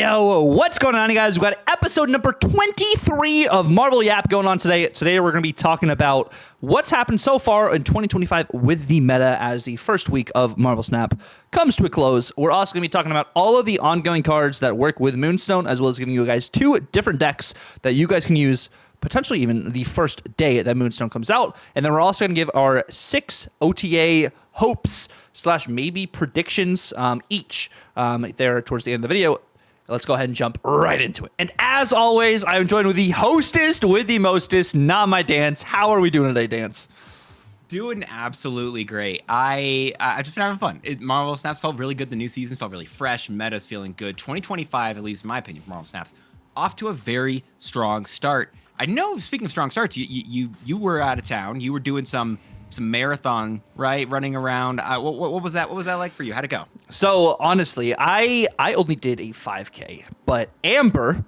Yo, what's going on, you guys? We've got episode number 23 of Marvel Yap going on today. Today, we're going to be talking about what's happened so far in 2025 with the meta as the first week of Marvel Snap comes to a close. We're also going to be talking about all of the ongoing cards that work with Moonstone, as well as giving you guys 2 different decks that you guys can use potentially even the first day that Moonstone comes out. And then we're also going to give our 6 OTA hopes / maybe predictions each there towards the end of the video. Let's go ahead and jump right into it. And as always, I am joined with the hostess with the mostest, notmydance. How are we doing today, Dance? Doing absolutely great. I've just been having fun. Marvel Snaps felt really good. The new season felt really fresh. Meta's feeling good. 2025, at least in my opinion, for Marvel Snaps, off to a very strong start. I know, speaking of strong starts, you were out of town. You were doing some marathon, right? Running around. What was that? What was that like for you? How'd it go? So honestly, I only did a 5K, but Amber,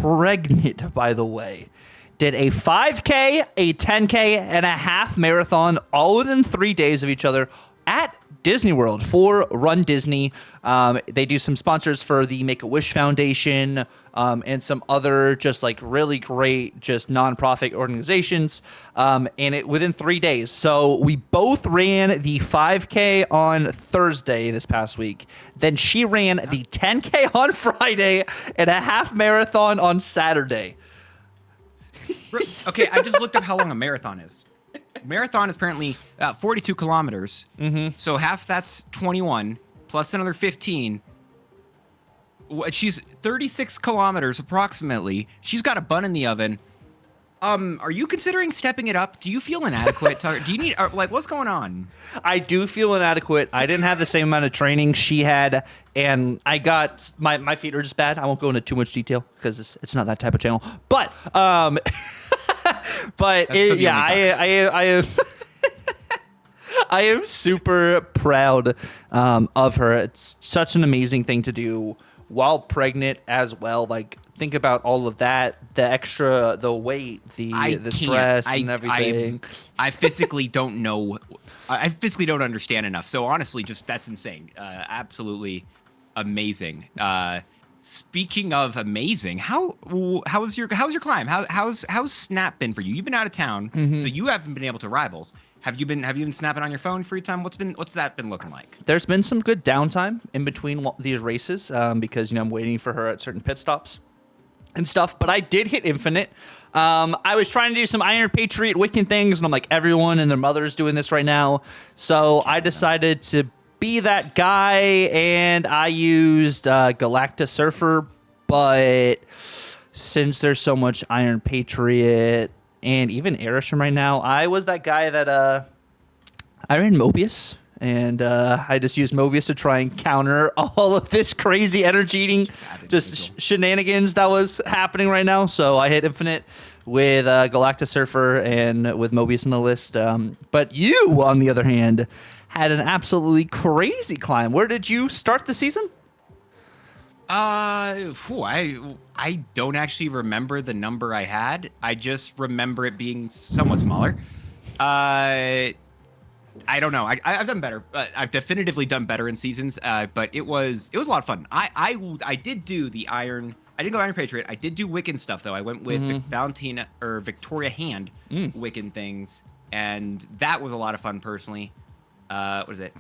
pregnant by the way, did a 5K, a 10K, and a half marathon all within 3 days of each other at Disney World for Run Disney. They do some sponsors for the Make-A-Wish Foundation and some other just like really great just nonprofit organizations, and it within 3 days. So we both ran the 5K on Thursday this past week. Then she ran the 10K on Friday and a half marathon on Saturday. Okay, I just looked up how long a marathon is. Marathon is apparently 42 kilometers. So half that's 21 plus another 15. She's 36 kilometers approximately. She's got a bun in the oven. Are you considering stepping it up? Do you feel inadequate? Do you need like what's going on? I do feel inadequate. I didn't have the same amount of training she had, and I got my feet are just bad. I won't go into too much detail because it's not that type of channel. But I am super proud of her. It's such an amazing thing to do while pregnant as well. Like, think about all of that, the weight, the stress and everything. I physically don't know. I physically don't understand enough. So honestly, just that's insane. Absolutely amazing. Speaking of amazing, how's your climb? How's Snap been for you? You've been out of town, so you haven't been able to rivals. Have you been snapping on your phone free time? What's that been looking like? There's been some good downtime in between these races because I'm waiting for her at certain pit stops and stuff. But I did hit Infinite. I was trying to do some Iron Patriot Wiccan things, and I'm like, everyone and their mother's doing this right now. So I decided to be that guy, and I used Galacta Surfer, but since there's so much Iron Patriot and even Arishem right now, I was that guy that I ran Mobius, and I just used Mobius to try and counter all of this crazy energy eating just shenanigans that was happening right now. So I hit Infinite with Galacta Surfer and with Mobius in the list. But you, on the other hand, had an absolutely crazy climb. Where did you start the season? I don't actually remember the number I had. I just remember it being somewhat smaller. I don't know. I've done better. I've definitively done better in seasons. But it was a lot of fun. I did do the Iron. I didn't go Iron Patriot. I did do Wiccan stuff though. I went with Valentina or Victoria Hand Wiccan things, and that was a lot of fun personally. What is it?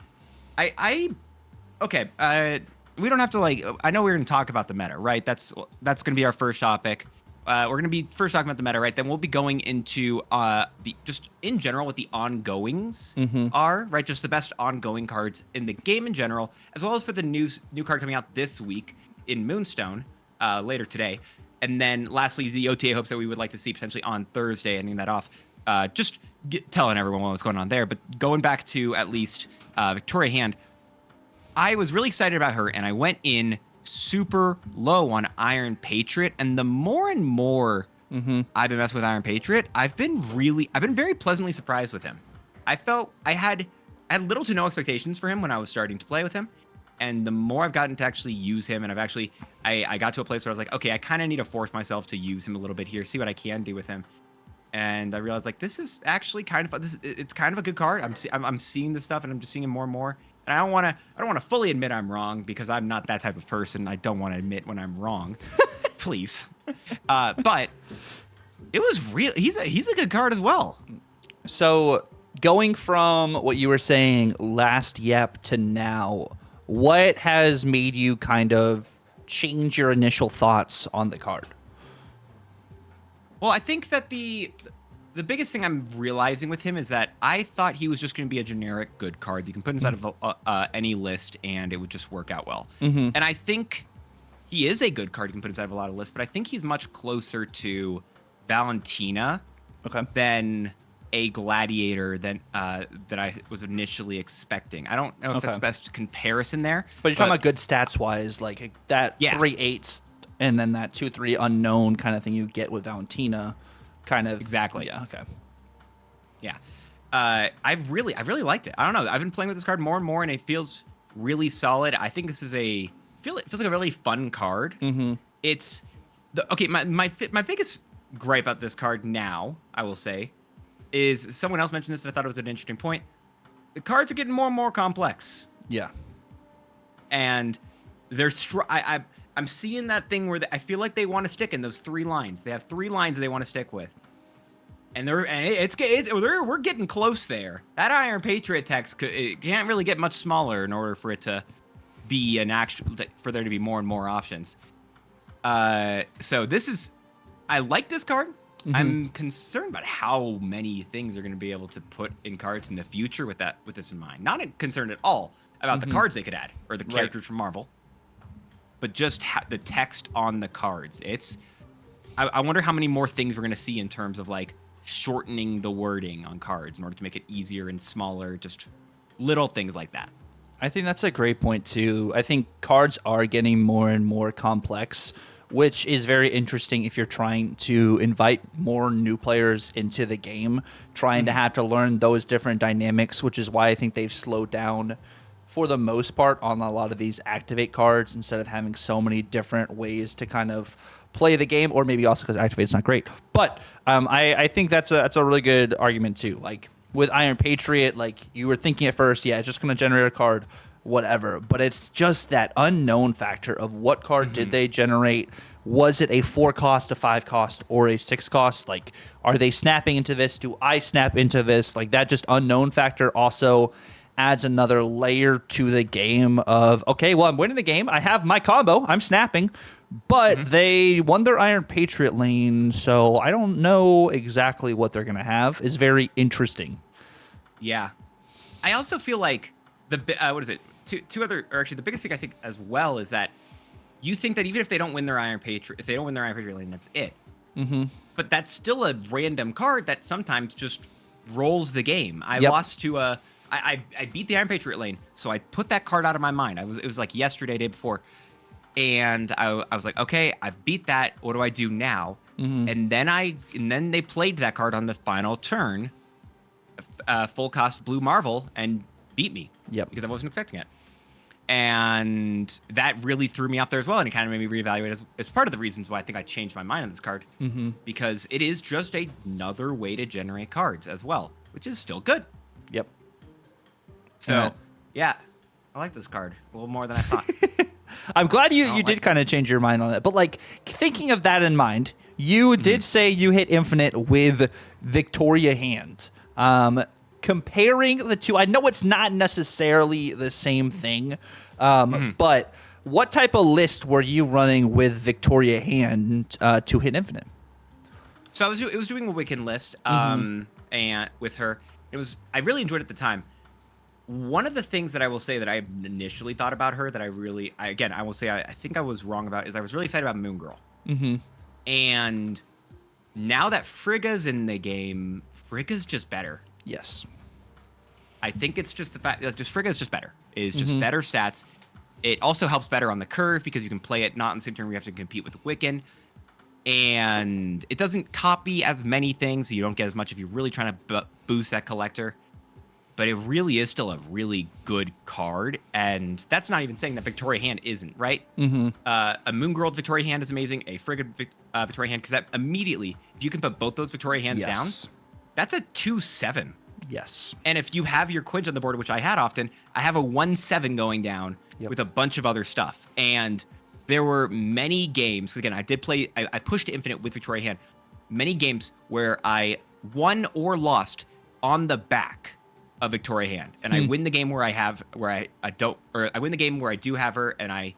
Okay. We don't have to I know we're going to talk about the meta, right? That's going to be our first topic. We're going to be first talking about the meta, right? Then we'll be going into just in general what the ongoings are, right? Just the best ongoing cards in the game in general, as well as for the new card coming out this week in Moonstone later today. And then lastly, the OTA hopes that we would like to see potentially on Thursday, ending that off. Just telling everyone what's going on there. But going back to at least Victoria Hand, I was really excited about her, and I went in super low on Iron Patriot. And the more and more I've been messing with Iron Patriot, I've been very pleasantly surprised with him. I felt I had little to no expectations for him when I was starting to play with him. And the more I've gotten to actually use him, and I got to a place where I was like, okay, I kind of need to force myself to use him a little bit here, see what I can do with him. And I realized, like, this is actually kind of fun. It's kind of a good card. I'm seeing this stuff, and I'm just seeing it more and more. And I don't want to fully admit I'm wrong because I'm not that type of person. I don't want to admit when I'm wrong. Please. But it was real. He's a good card as well. So going from what you were saying last Yep to now, what has made you kind of change your initial thoughts on the card? Well, I think that the biggest thing I'm realizing with him is that I thought he was just going to be a generic good card you can put inside of any list and it would just work out well. And I think he is a good card you can put inside of a lot of lists, but I think he's much closer to Valentina than a Gladiator than that I was initially expecting. I don't know if that's the best comparison there. But you're talking about good stats wise, like that 3/8 and then that 2/3 unknown kind of thing you get with Valentina, kind of exactly. Yeah. Okay. Yeah. I really liked it. I don't know. I've been playing with this card more and more, and it feels really solid. I think this is it feels like a really fun card. It's my biggest gripe about this card now, I will say, is someone else mentioned this and I thought it was an interesting point. The cards are getting more and more complex. Yeah. And they're I'm seeing that thing where I feel like they want to stick in those 3 lines. They have 3 lines they want to stick with. And we're getting close there. That Iron Patriot text it can't really get much smaller in order for it to be for there to be more and more options. So I like this card. I'm concerned about how many things are going to be able to put in cards in the future with this in mind. Not concerned at all about the cards they could add or the characters from Marvel, but just the text on the cards. I wonder how many more things we're going to see in terms of like shortening the wording on cards in order to make it easier and smaller, just little things like that. I think that's a great point too. I think cards are getting more and more complex, which is very interesting if you're trying to invite more new players into the game, trying to have to learn those different dynamics, which is why I think they've slowed down for the most part on a lot of these activate cards instead of having so many different ways to kind of play the game, or maybe also because activate's not great. But I think that's a really good argument too. Like with Iron Patriot, like you were thinking at first, yeah, it's just going to generate a card, whatever. But it's just that unknown factor of what card did they generate? Was it a 4-cost, a 5-cost, or a 6-cost? Like, are they snapping into this? Do I snap into this? Like that just unknown factor also adds another layer to the game of, okay, well, I'm winning the game. I have my combo. I'm snapping. But they won their Iron Patriot lane, so I don't know exactly what they're going to have. It's very interesting. Yeah. I also feel like the biggest thing I think as well is that you think that even if they don't win their Iron Patriot, lane, that's it. But that's still a random card that sometimes just rolls the game. I lost to I beat the Iron Patriot lane, so I put that card out of my mind. It was like yesterday, day before. And I was like, okay, I've beat that. What do I do now? And then they played that card on the final turn, full cost blue Marvel, and beat me. Because I wasn't expecting it. And that really threw me off there as well. And it kind of made me reevaluate as part of the reasons why I think I changed my mind on this card. Because it is just another way to generate cards as well, which is still good. So, yeah, I like this card a little more than I thought. I'm glad you did kind of change your mind on it. But like thinking of that in mind, you did say you hit Infinite with Victoria Hand. Comparing the two, I know it's not necessarily the same thing, but what type of list were you running with Victoria Hand to hit Infinite? So it was doing a Wiccan list, and with her, I really enjoyed it at the time. One of the things that I will say that I initially thought about her that I will say I think I was wrong about is I was really excited about Moon Girl. And now that Frigga's in the game, Frigga's just better. Yes. I think it's just the fact that just Frigga's just better. It's just better stats. It also helps better on the curve because you can play it not in the same turn where you have to compete with Wiccan. And it doesn't copy as many things, so you don't get as much if you're really trying to boost that collector. But it really is still a really good card, and that's not even saying that Victoria Hand isn't, right? A Moon Girl Victoria Hand is amazing, a Frigga Victoria Hand, because that immediately, if you can put both those Victoria Hands down, that's a 2/7. Yes. And if you have your Quidge on the board, which I had often, I have a 1/7 going down with a bunch of other stuff. And there were many games, 'cause again, I did play, I pushed to Infinite with Victoria Hand, many games where I won or lost on the back of Victoria Hand. And I win the game where I don't, or I win the game where I do have her, and I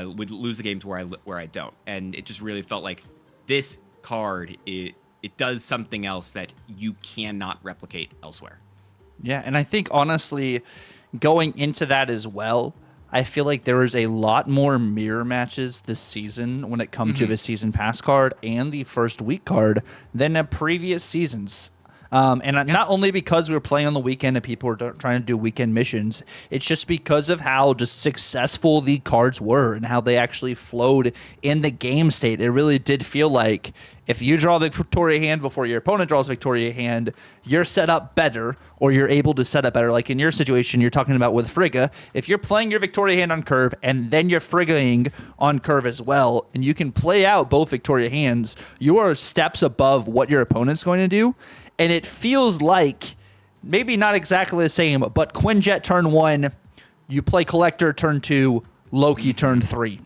would lose the games where I don't. And it just really felt like this card, it does something else that you cannot replicate elsewhere. Yeah, and I think honestly, going into that as well, I feel like there was a lot more mirror matches this season when it comes to the season pass card and the first week card than in previous seasons. Not only because we were playing on the weekend and people were trying to do weekend missions, it's just because of how just successful the cards were and how they actually flowed in the game state. It really did feel like if you draw the Victoria Hand before your opponent draws Victoria Hand, you're set up better, or you're able to set up better. Like in your situation, you're talking about with Frigga, if you're playing your Victoria Hand on curve and then you're Friggaing on curve as well, and you can play out both Victoria Hands, you are steps above what your opponent's going to do. And it feels like, maybe not exactly the same, but Quinjet turn 1, you play Collector turn 2, Loki turn 3.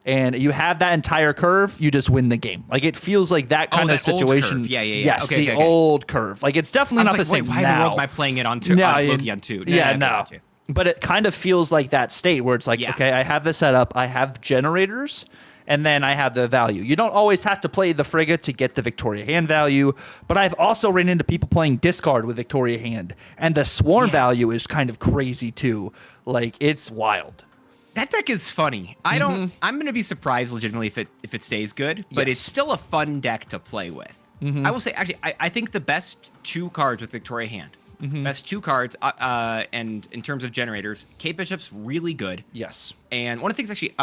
And you have that entire curve, you just win the game. Like, it feels like that kind of situation. Old curve. Yeah. Yes, the old curve. Like, it's definitely not the same why now. in the world am I playing it on 2? No, on Loki on 2? No. But it kind of feels like that state where it's like, okay, I have the setup, I have generators, and then I have the value. You don't always have to play the Frigga to get the Victoria Hand value, but I've also ran into people playing discard with Victoria Hand, and the Swarm value is kind of crazy too. Like, it's wild. That deck is funny. I'm going to be surprised legitimately if it stays good, but it's still a fun deck to play with. I will say, actually, I think the best 2 cards with Victoria Hand, best 2 cards, and in terms of generators, Kate Bishop's really good. Yes. And one of the things actually,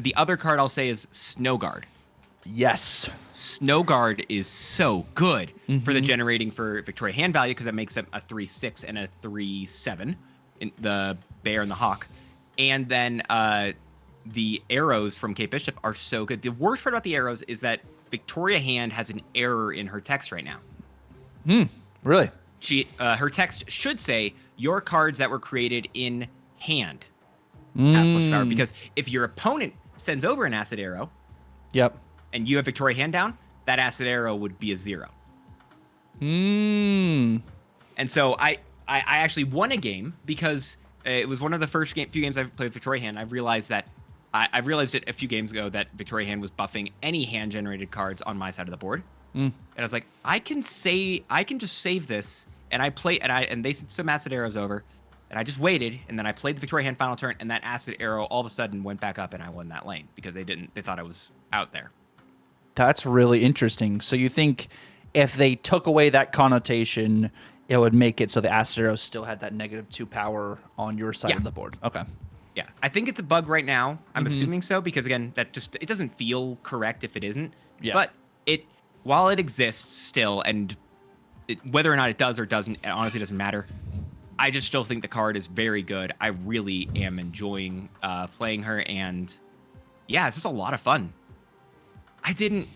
the other card I'll say is Snow Guard. Yes. Snow Guard is so good for the generating for Victoria Hand value, because it makes it a 3/6 and a 3/7, in the Bear and the Hawk. And then the arrows from Kate Bishop are so good. The worst part about the arrows is that Victoria Hand has an error in her text right now. Really? Her text should say, your cards that were created in hand have plus power. Because if your opponent sends over an acid arrow, and you have Victoria Hand down, that acid arrow would be a 0. And so I actually won a game because it was one of the first few games I've played with Victoria Hand. I've realized that I realized it a few games ago that Victoria Hand was buffing any hand generated cards on my side of the board. And I was like, I can just save this, and I play, and they sent some acid arrows over, and I just waited, and then I played the Victoria Hand final turn, and that acid arrow all of a sudden went back up, and I won that lane because they thought I was out there. That's really interesting. So you think if they took away that connotation, it would make it so the acid arrow still had that -2 power on your side of the board. Okay. Yeah, I think it's a bug right now. I'm assuming so, because again, it doesn't feel correct if it isn't. Yeah. But while it exists still, and whether or not it does or doesn't, it honestly doesn't matter. I just still think the card is very good. I really am enjoying playing her, and yeah, it's just a lot of fun. I didn't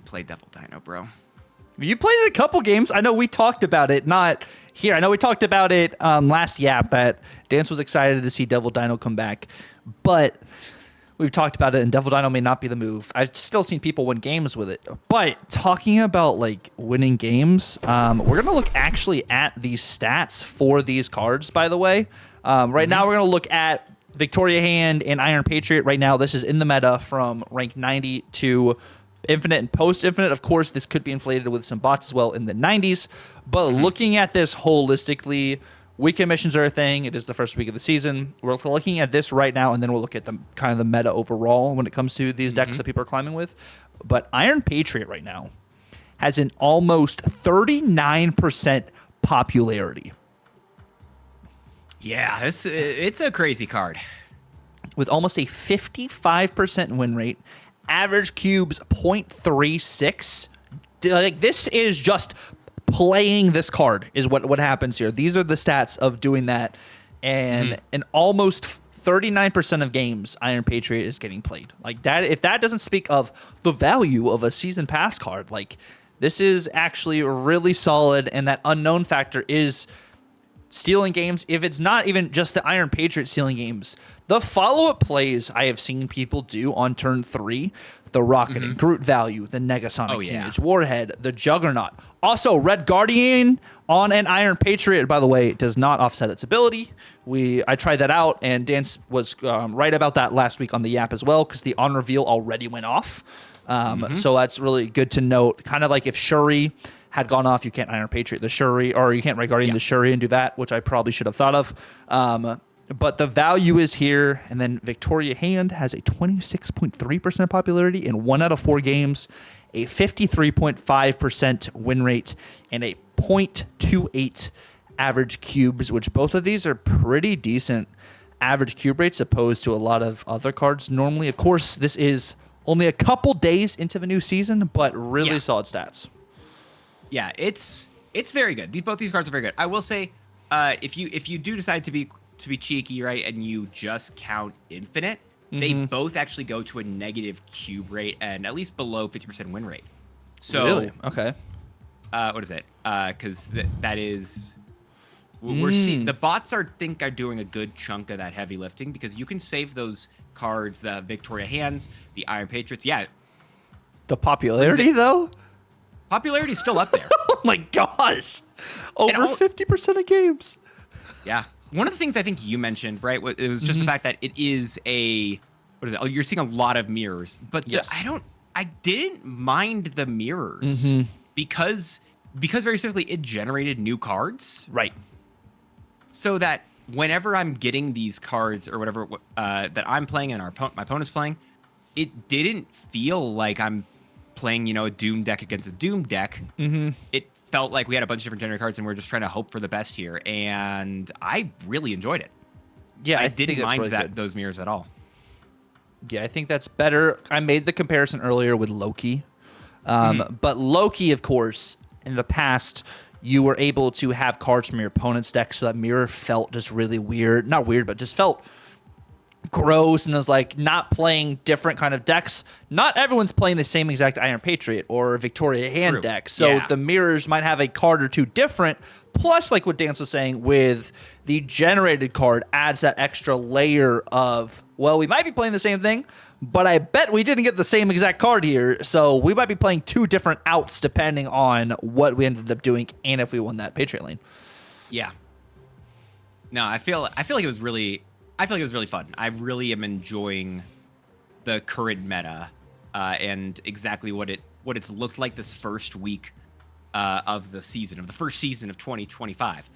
play Devil Dino, bro. You played it a couple games. I know we talked about it, not here. I know we talked about it last Yap, that Dance was excited to see Devil Dino come back, but we've talked about it, and Devil Dino may not be the move. I've still seen people win games with it. But talking about like winning games, we're gonna look actually at these stats for these cards. By the way, right now we're gonna look at Victoria Hand and Iron Patriot. Right now, this is in the meta from rank 90 to Infinite and post-Infinite. Of course, this could be inflated with some bots as well in the 90s. But looking at this holistically, weekend missions are a thing. It is the first week of the season. We're looking at this right now, and then we'll look at the kind of the meta overall when it comes to these decks that people are climbing with. But Iron Patriot right now has an almost 39% popularity. Yeah, it's a crazy card. With almost a 55% win rate, average cubes 0.36. Like, this is just playing this card is what happens here. These are the stats of doing that. And in almost 39% of games, Iron Patriot is getting played. Like, that, if that doesn't speak of the value of a season pass card, like, This is actually really solid, and that unknown factor is stealing games. If it's not even just the Iron Patriot stealing games, the follow-up plays I have seen people do on turn 3, the Rocket and Groot value, the Negasonic Teenage Warhead, the Juggernaut. Also, Red Guardian on an Iron Patriot, by the way, does not offset its ability. I tried that out, and Dance was right about that last week on the Yap as well, because the on reveal already went off. So that's really good to note. Kind of like if Shuri had gone off, you can't Iron Patriot the Shuri, or you can't Red Guardian the Shuri and do that, which I probably should have thought of. But the value is here. And then Victoria Hand has a 26.3% popularity in 1 out of 4 games, a 53.5% win rate, and a 0.28 average cubes, which both of these are pretty decent average cube rates opposed to a lot of other cards normally. Of course, this is only a couple days into the new season, but really solid stats. Yeah, it's very good. Both these cards are very good. I will say, if you do decide to be cheeky, right, and you just count infinite, they both actually go to a negative cube rate and at least below 50% win rate. So really? Okay. What is it? Because that is we're seeing the bots are doing a good chunk of that heavy lifting, because you can save those cards, the Victoria Hands, the Iron Patriots. Yeah. The popularity though? Popularity's still up there. Oh my gosh. Over 50% of games. Yeah. One of the things I think you mentioned, right, it was just the fact that it is what is it? Oh, you're seeing a lot of mirrors, but I didn't mind the mirrors because very simply it generated new cards. Right. So that whenever I'm getting these cards or whatever that I'm playing and my opponent's playing, it didn't feel like I'm playing, a Doom deck against a Doom deck. It felt like we had a bunch of different generated cards and we are just trying to hope for the best here, and I really enjoyed it. Yeah, I didn't mind really those mirrors at all. Yeah, I think that's better. I made the comparison earlier with Loki. But Loki, of course, in the past, you were able to have cards from your opponent's deck, so that mirror felt just really weird. Not weird, but just felt gross, and was like not playing different kind of decks. Not everyone's playing the same exact Iron Patriot or Victoria Hand deck, so the mirrors might have a card or two different. Plus, like what Dance was saying, with the generated card adds that extra layer of, well, we might be playing the same thing, but I bet we didn't get the same exact card here, so we might be playing 2 different outs depending on what we ended up doing and if we won that Patriot lane. Yeah. No, I feel like it was really fun. I really am enjoying the current meta and exactly what it's looked like this first week of the first season of 2025.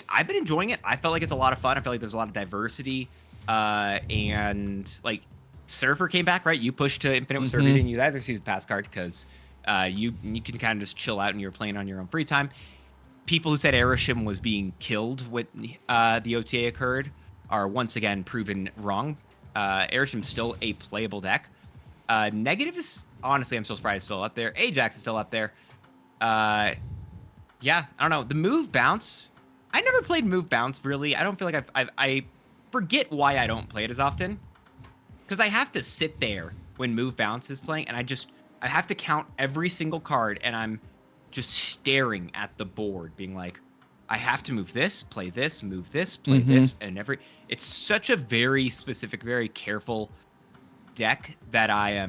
I've been enjoying it. I felt like it's a lot of fun. I feel like there's a lot of diversity, and like Surfer came back, right? You pushed to Infinite with Surfer, didn't you? That season pass card, because you can kind of just chill out and you're playing on your own free time. People who said Erishim was being killed when the OTA occurred are once again proven wrong. Erishim's still a playable deck. Negative is, honestly, I'm still surprised it's still up there. Ajax is still up there. Yeah, I don't know. The move bounce, I never played move bounce, really. I don't feel like I forget why I don't play it as often, because I have to sit there when move bounce is playing, and I have to count every single card, and I'm just staring at the board being like, I have to move this, play this, move this, play this, and it's such a very specific, very careful deck that I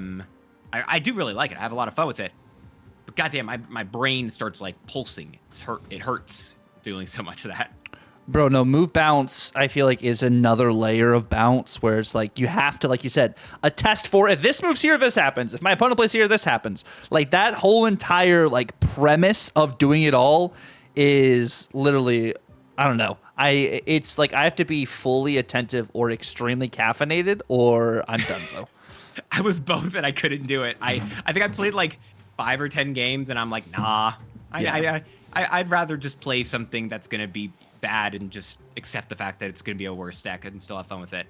do really like it. I have a lot of fun with it. But goddamn, my brain starts like pulsing. It hurts doing so much of that. Bro, no, move bounce, I feel like, is another layer of bounce where it's like you have to, like you said, a test for if this moves here, this happens. If my opponent plays here, this happens. Like that whole entire like premise of doing it all is literally, I don't know. It's like I have to be fully attentive or extremely caffeinated or I'm done so. I was both and I couldn't do it. I think I played like 5 or 10 games and I'm like, nah. I'd rather just play something that's going to be bad and just accept the fact that it's going to be a worse deck and still have fun with it.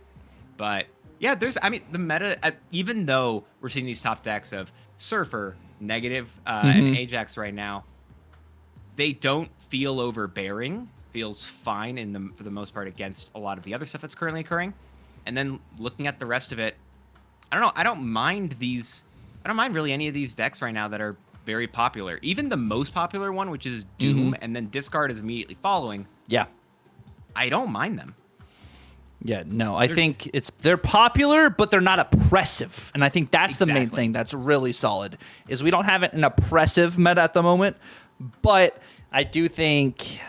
But yeah, the meta, even though we're seeing these top decks of Surfer, Negative, and Ajax right now, they don't feel overbearing. Feels fine for the most part against a lot of the other stuff that's currently occurring. And then looking at the rest of it, I don't know. I don't mind really any of these decks right now that are very popular. Even the most popular one, which is Doom, and then discard is immediately following. Yeah. I don't mind them. Yeah, no, I think they're popular, but they're not oppressive. And I think that's the main thing that's really solid, is we don't have an oppressive meta at the moment. But I do think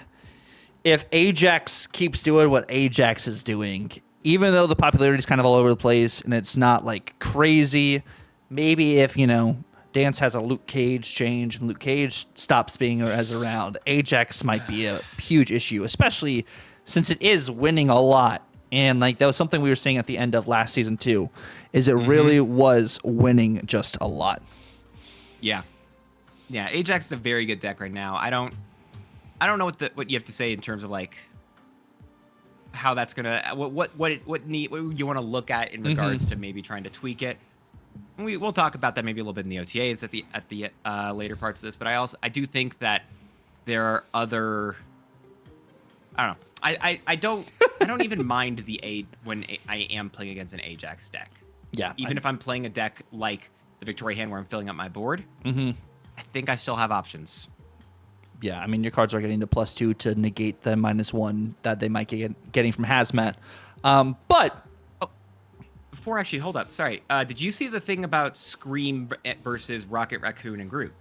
if Ajax keeps doing what Ajax is doing, even though the popularity is kind of all over the place and it's not like crazy, maybe if, Dance has a Luke Cage change and Luke Cage stops being as around, Ajax might be a huge issue, especially since it is winning a lot. And like that was something we were seeing at the end of last season too, is it really was winning just a lot. Yeah. Yeah, Ajax is a very good deck right now. I don't know what you have to say in terms of like how that's gonna what you want to look at in regards to maybe trying to tweak it. We'll talk about that maybe a little bit in the OTAs at the later parts of this. But I do think that there are other. I don't know. I don't even mind when I am playing against an Ajax deck. Yeah. Even if I'm playing a deck like the Victoria hand where I'm filling up my board, I think I still have options. Yeah, I mean, your cards are getting the +2 to negate the -1 that they might getting from Hazmat. But before actually, hold up. Sorry. Did you see the thing about Scream versus Rocket Raccoon and Groot?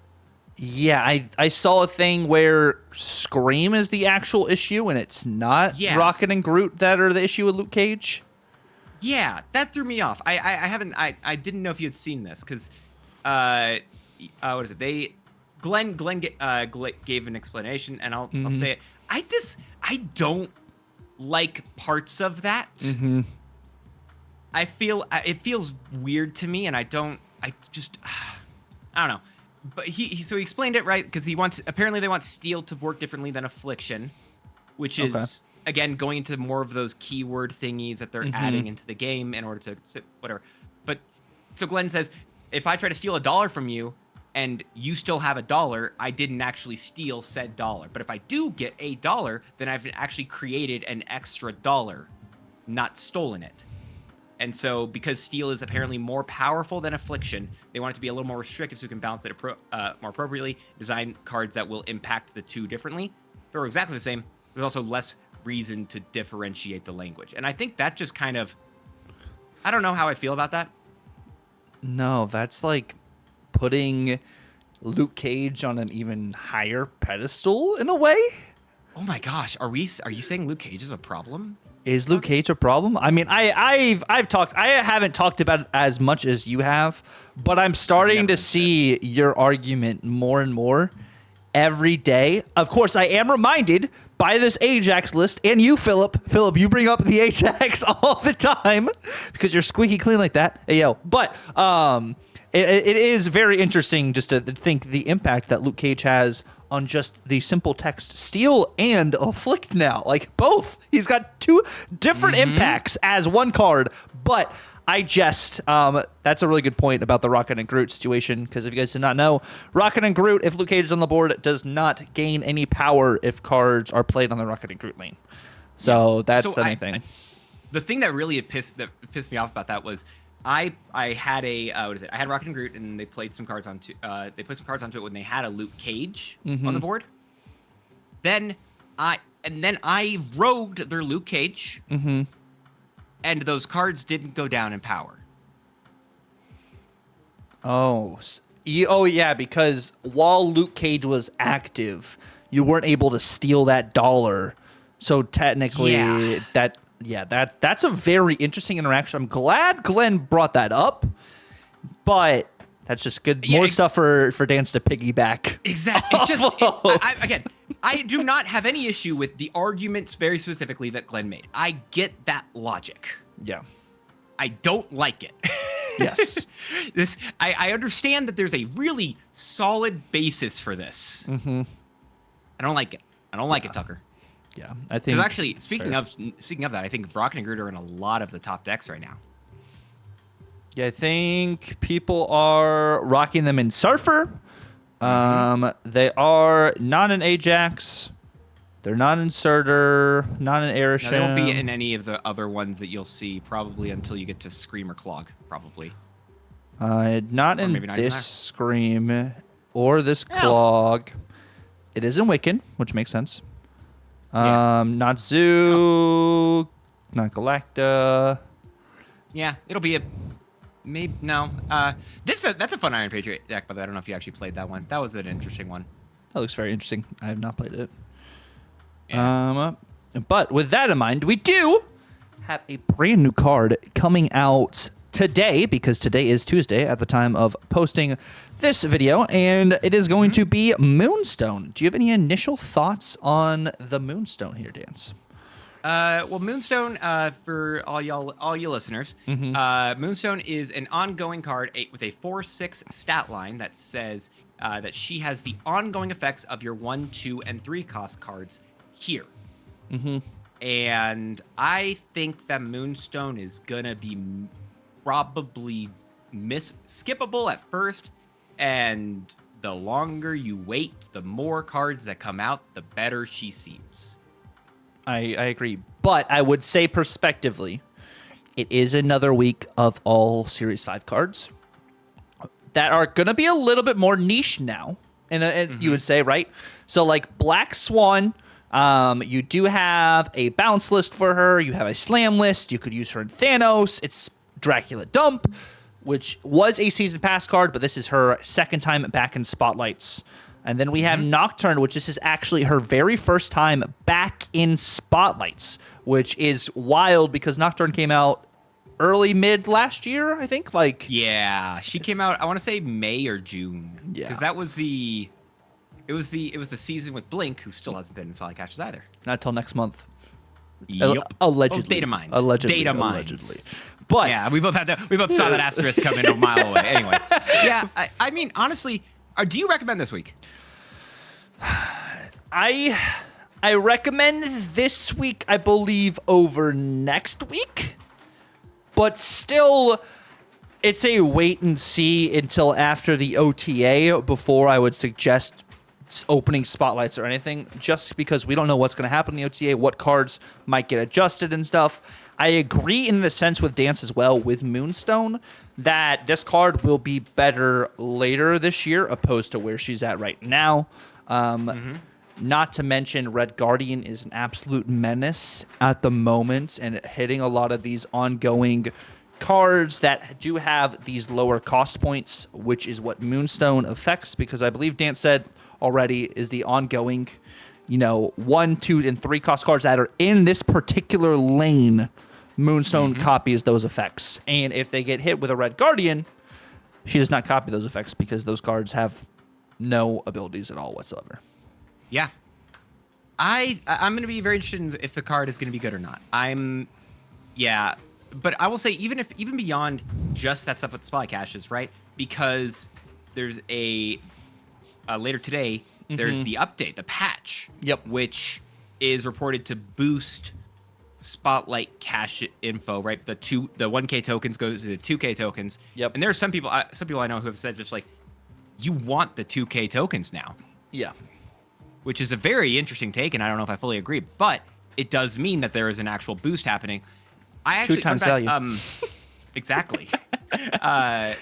Yeah, I saw a thing where Scream is the actual issue and it's not Rocket and Groot that are the issue with Luke Cage. Yeah, that threw me off. I didn't know if you had seen this because what is it? Glenn gave an explanation, and I'll say it. I don't like parts of that. I feel it feels weird to me, and I don't know. But he explained it right because apparently they want Steel to work differently than Affliction, which is again going into more of those keyword thingies that they're adding into the game in order to whatever. But so Glenn says, if I try to steal $1 from you and you still have $1, I didn't actually steal said dollar. But if I do get $1, then I've actually created an extra $1, not stolen it. And so because Steel is apparently more powerful than Affliction, they want it to be a little more restrictive so we can balance it more appropriately, design cards that will impact the two differently. If they were exactly the same, there's also less reason to differentiate the language. And I think that just kind of, I don't know how I feel about that. No, that's like putting Luke Cage on an even higher pedestal in a way. Oh my gosh, are you saying Luke Cage is a problem? Is Luke Cage a problem? I mean, I haven't talked about it as much as you have, but I'm starting to see your argument more and more every day. Of course, I am reminded by this Ajax list, and you, Philip. Philip, you bring up the Ajax all the time because you're squeaky clean like that. Hey, yo. But it is very interesting just to think the impact that Luke Cage has on just the simple text Steal and Afflict now. Like both. He's got two different impacts as one card, but I just, that's a really good point about the Rocket and Groot situation, because if you guys did not know, Rocket and Groot, if Luke Cage is on the board, does not gain any power if cards are played on the Rocket and Groot lane. So that's the main thing. The thing that really pissed me off about that was I had I had Rocket and Groot, and they played some cards onto they put some cards onto it when they had a Luke Cage on the board. Then I rogued their Luke Cage, and those cards didn't go down in power. Oh yeah, because while Luke Cage was active, you weren't able to steal that $1. So technically, that's a very interesting interaction. I'm glad Glenn brought that up, but that's just good. More stuff for Dance to piggyback. Exactly. Again, I do not have any issue with the arguments very specifically that Glenn made. I get that logic. Yeah. I don't like it. Yes. I understand that there's a really solid basis for this. I don't like it. I don't like it, Tucker. Yeah, I think. Because actually, speaking of that, I think Rocket and Groot are in a lot of the top decks right now. Yeah, I think people are rocking them in Surfer. They are not in Ajax. They're not in Surtur, not in Airship. No, they won't be in any of the other ones that you'll see probably until you get to Scream or Clog, probably. Not in this Scream. or this clog. It is in Wiccan, which makes sense. Not Zoo, not Galacta. Yeah, it'll be a maybe no. That's a fun Iron Patriot deck, but I don't know if you actually played that one. That was an interesting one. That looks very interesting. I have not played it. Yeah. But with that in mind, we do have a brand new card coming out today, because today is Tuesday at the time of posting this video, and it is going to be Moonstone. Do you have any initial thoughts on the Moonstone here, Dance? Well, Moonstone, for all you listeners, Moonstone is an ongoing card with a 4/6 stat line that says that she has the ongoing effects of your 1, 2, and 3 cost cards here. And I think that Moonstone is gonna be probably skippable at first, and the longer you wait, the more cards that come out, the better she seems. I agree, but I would say prospectively, it is another week of all Series 5 cards that are going to be a little bit more niche now, and you would say, right? So like Black Swan, you do have a bounce list for her, you have a slam list, you could use her in Thanos, it's Dracula Dump, which was a season pass card, but this is her second time back in Spotlights. And then we have Nocturne, which this is actually her very first time back in Spotlights, which is wild because Nocturne came out mid last year, I think. Yeah, she came out, I want to say May or June. Yeah. Because that was it was the season with Blink, who still hasn't been in Spotlight Catchers either. Not till next month. Yep. Allegedly. Oh, data mine. Allegedly. Data mines. Allegedly. But yeah, we both saw that asterisk coming a mile away. Anyway, yeah, I mean, honestly, do you recommend this week? I recommend this week, I believe, over next week. But still, it's a wait and see until after the OTA before I would suggest opening Spotlights or anything, just because we don't know what's going to happen in the OTA, what cards might get adjusted and stuff. I agree in the sense with Dance as well with Moonstone that this card will be better later this year opposed to where she's at right now. Not to mention Red Guardian is an absolute menace at the moment and hitting a lot of these ongoing cards that do have these lower cost points, which is what Moonstone affects, because I believe Dance said already is the ongoing, 1, 2, and 3 cost cards that are in this particular lane. Moonstone copies those effects. And if they get hit with a Red Guardian, she does not copy those effects because those cards have no abilities at all whatsoever. Yeah. I'm going to be very interested in if the card is going to be good or not. But I will say even beyond just that stuff with the Spotlight Caches, right? Because there's later today, there's the update, the patch, which is reported to boost Spotlight Cache info, right? The 1K tokens goes to the 2K tokens. Yep. And there are some people I know who have said just like, you want the 2K tokens now. Yeah. Which is a very interesting take, and I don't know if I fully agree, but it does mean that there is an actual boost happening. I actually 2 times value. Exactly. I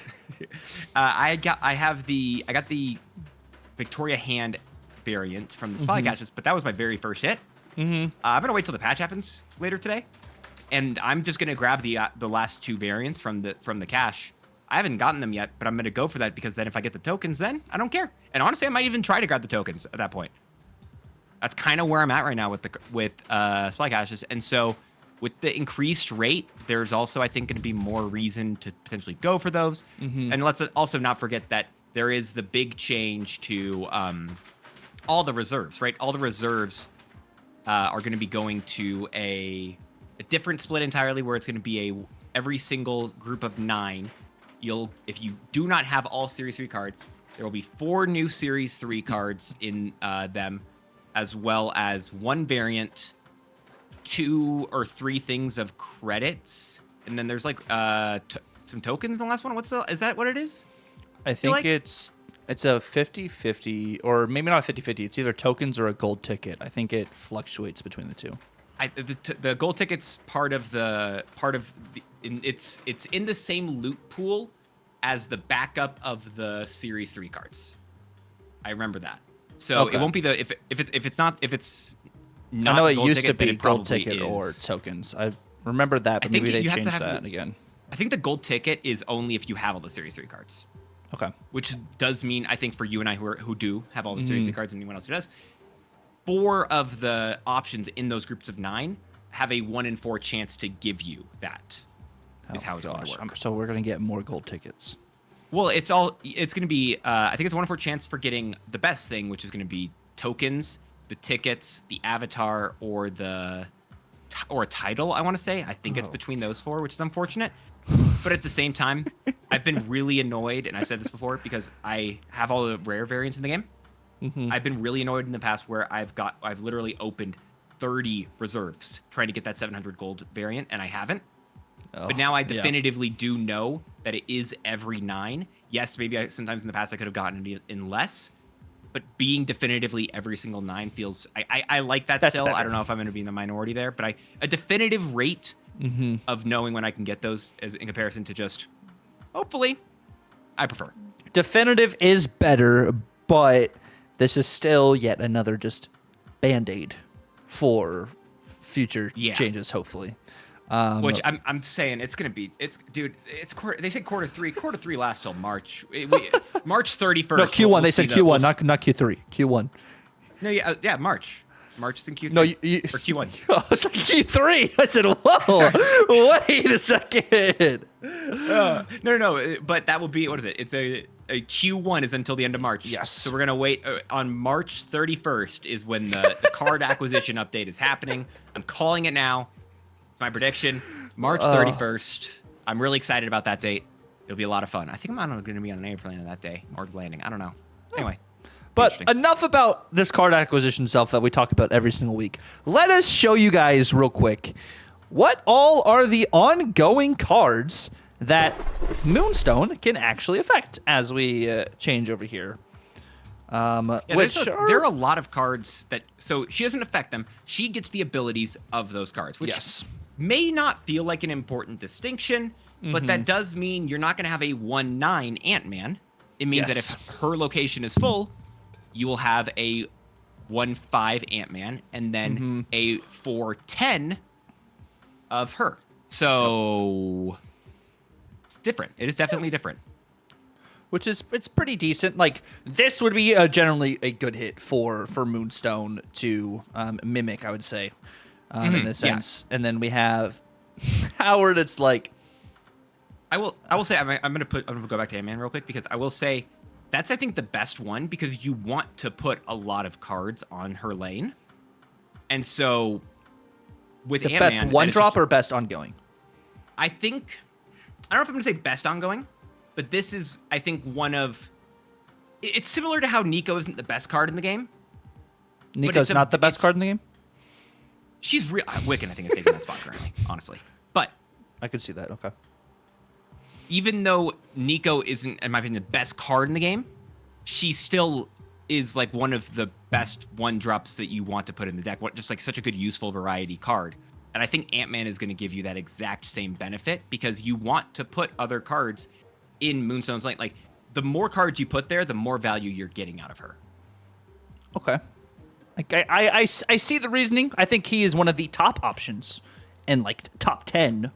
got the Victoria Hand variant from the Spotlight Caches, but that was my very first hit. I'm gonna wait till the patch happens later today, and I'm just gonna grab the last 2 variants from the cache. I haven't gotten them yet, but I'm gonna go for that because then if I get the tokens, then I don't care. And honestly, I might even try to grab the tokens at that point. That's kind of where I'm at right now with Spotlight Caches, and so with the increased rate, there's also I think going to be more reason to potentially go for those. And let's also not forget that there is the big change to all the reserves, right? All the reserves are going to be going to a different split entirely, where it's going to be every single group of 9. If you do not have all Series 3 cards, there will be 4 new Series 3 cards in them, as well as 1 variant, 2 or 3 things of credits, and then there's like some tokens in the last one. Is that what it is? I think it's a 50-50, or maybe not a 50-50. It's either tokens or a gold ticket. I think it fluctuates between the two. The gold ticket's it's in the same loot pool as the backup of the Series 3 cards. I remember that. So Okay. it won't be the if it's not I know it gold used ticket, to then be it gold probably ticket or is. tokens. I remember that, but maybe they you have to changed have that again. I think the gold ticket is only if you have all the Series 3 cards. Okay. Which does mean, I think, for you and I who do have all the Series 3 cards and anyone else who does, 4 of the options in those groups of 9 have a 1 in 4 chance to give you that. Is how it's going to work. So we're going to get more gold tickets. Well, it's going to be, I think it's a 1 in 4 chance for getting the best thing, which is going to be tokens, the tickets, the avatar, or a title, I want to say. I think it's between those 4, which is unfortunate. But at the same time, I've been really annoyed, and I said this before, because I have all the rare variants in the game. I've been really annoyed in the past where I've literally opened 30 reserves trying to get that 700 gold variant, and I haven't. But now I definitively do know that it is every 9. Yes, maybe sometimes in the past I could have gotten it in less, but being definitively every single 9 feels... I like that still. Better. I don't know if I'm going to be in the minority there, but a definitive rate of knowing when I can get those as in comparison to just, hopefully, I prefer. Definitive is better, but this is still yet another just Band-Aid for future changes, hopefully. Which I'm saying it's gonna be they said quarter three lasts till March. March 31st. No, Q1. They said Q1, not Q3. Q1. No, yeah, March. March is in Q3. No, or Q1. Oh, it's like Q3. I said, whoa, wait a second. No. But that will be, what is it? It's a Q1 is until the end of March. Yes. So we're gonna wait on March 31st is when the card acquisition update is happening. I'm calling it now. It's my prediction. March 31st. I'm really excited about that date. It'll be a lot of fun. I think I'm going to be on an airplane on that day or landing. I don't know. Anyway. But enough about this card acquisition stuff that we talk about every single week. Let us show you guys real quick what all are the ongoing cards that Moonstone can actually affect as we change over here. There are a lot of cards that... So she doesn't affect them. She gets the abilities of those cards, which may not feel like an important distinction, but that does mean you're not going to have a 1/9 Ant-Man. It means that if her location is full, you will have a 1/5 Ant-Man and then a 4/10 of her. So it's different. It is definitely different. Which is, it's pretty decent. Like, this would be generally a good hit for Moonstone to mimic, I would say, in this sense. And then we have Howard. It's like, I will say I'm gonna go back to Ant-Man real quick, because I will say that's, I think, the best one, because you want to put a lot of cards on her lane. And so with the Ant-Man, best one drop or best ongoing? I don't know if I'm gonna say best ongoing, but this is, I think, one of... It's similar to how Nico isn't the best card in the game. Nico's not the best card in the game? She's real... Wiccan, I think, is taking that spot currently, honestly. But... I could see that, okay. Even though Nico isn't, in my opinion, the best card in the game, she still is, like, one of the best one-drops that you want to put in the deck. Just, like, such a good, useful variety card. And I think Ant-Man is going to give you that exact same benefit, because you want to put other cards in Moonstone's lane. Like, the more cards you put there, the more value you're getting out of her. Okay. Like, I see the reasoning. I think he is one of the top options in, like, top 10,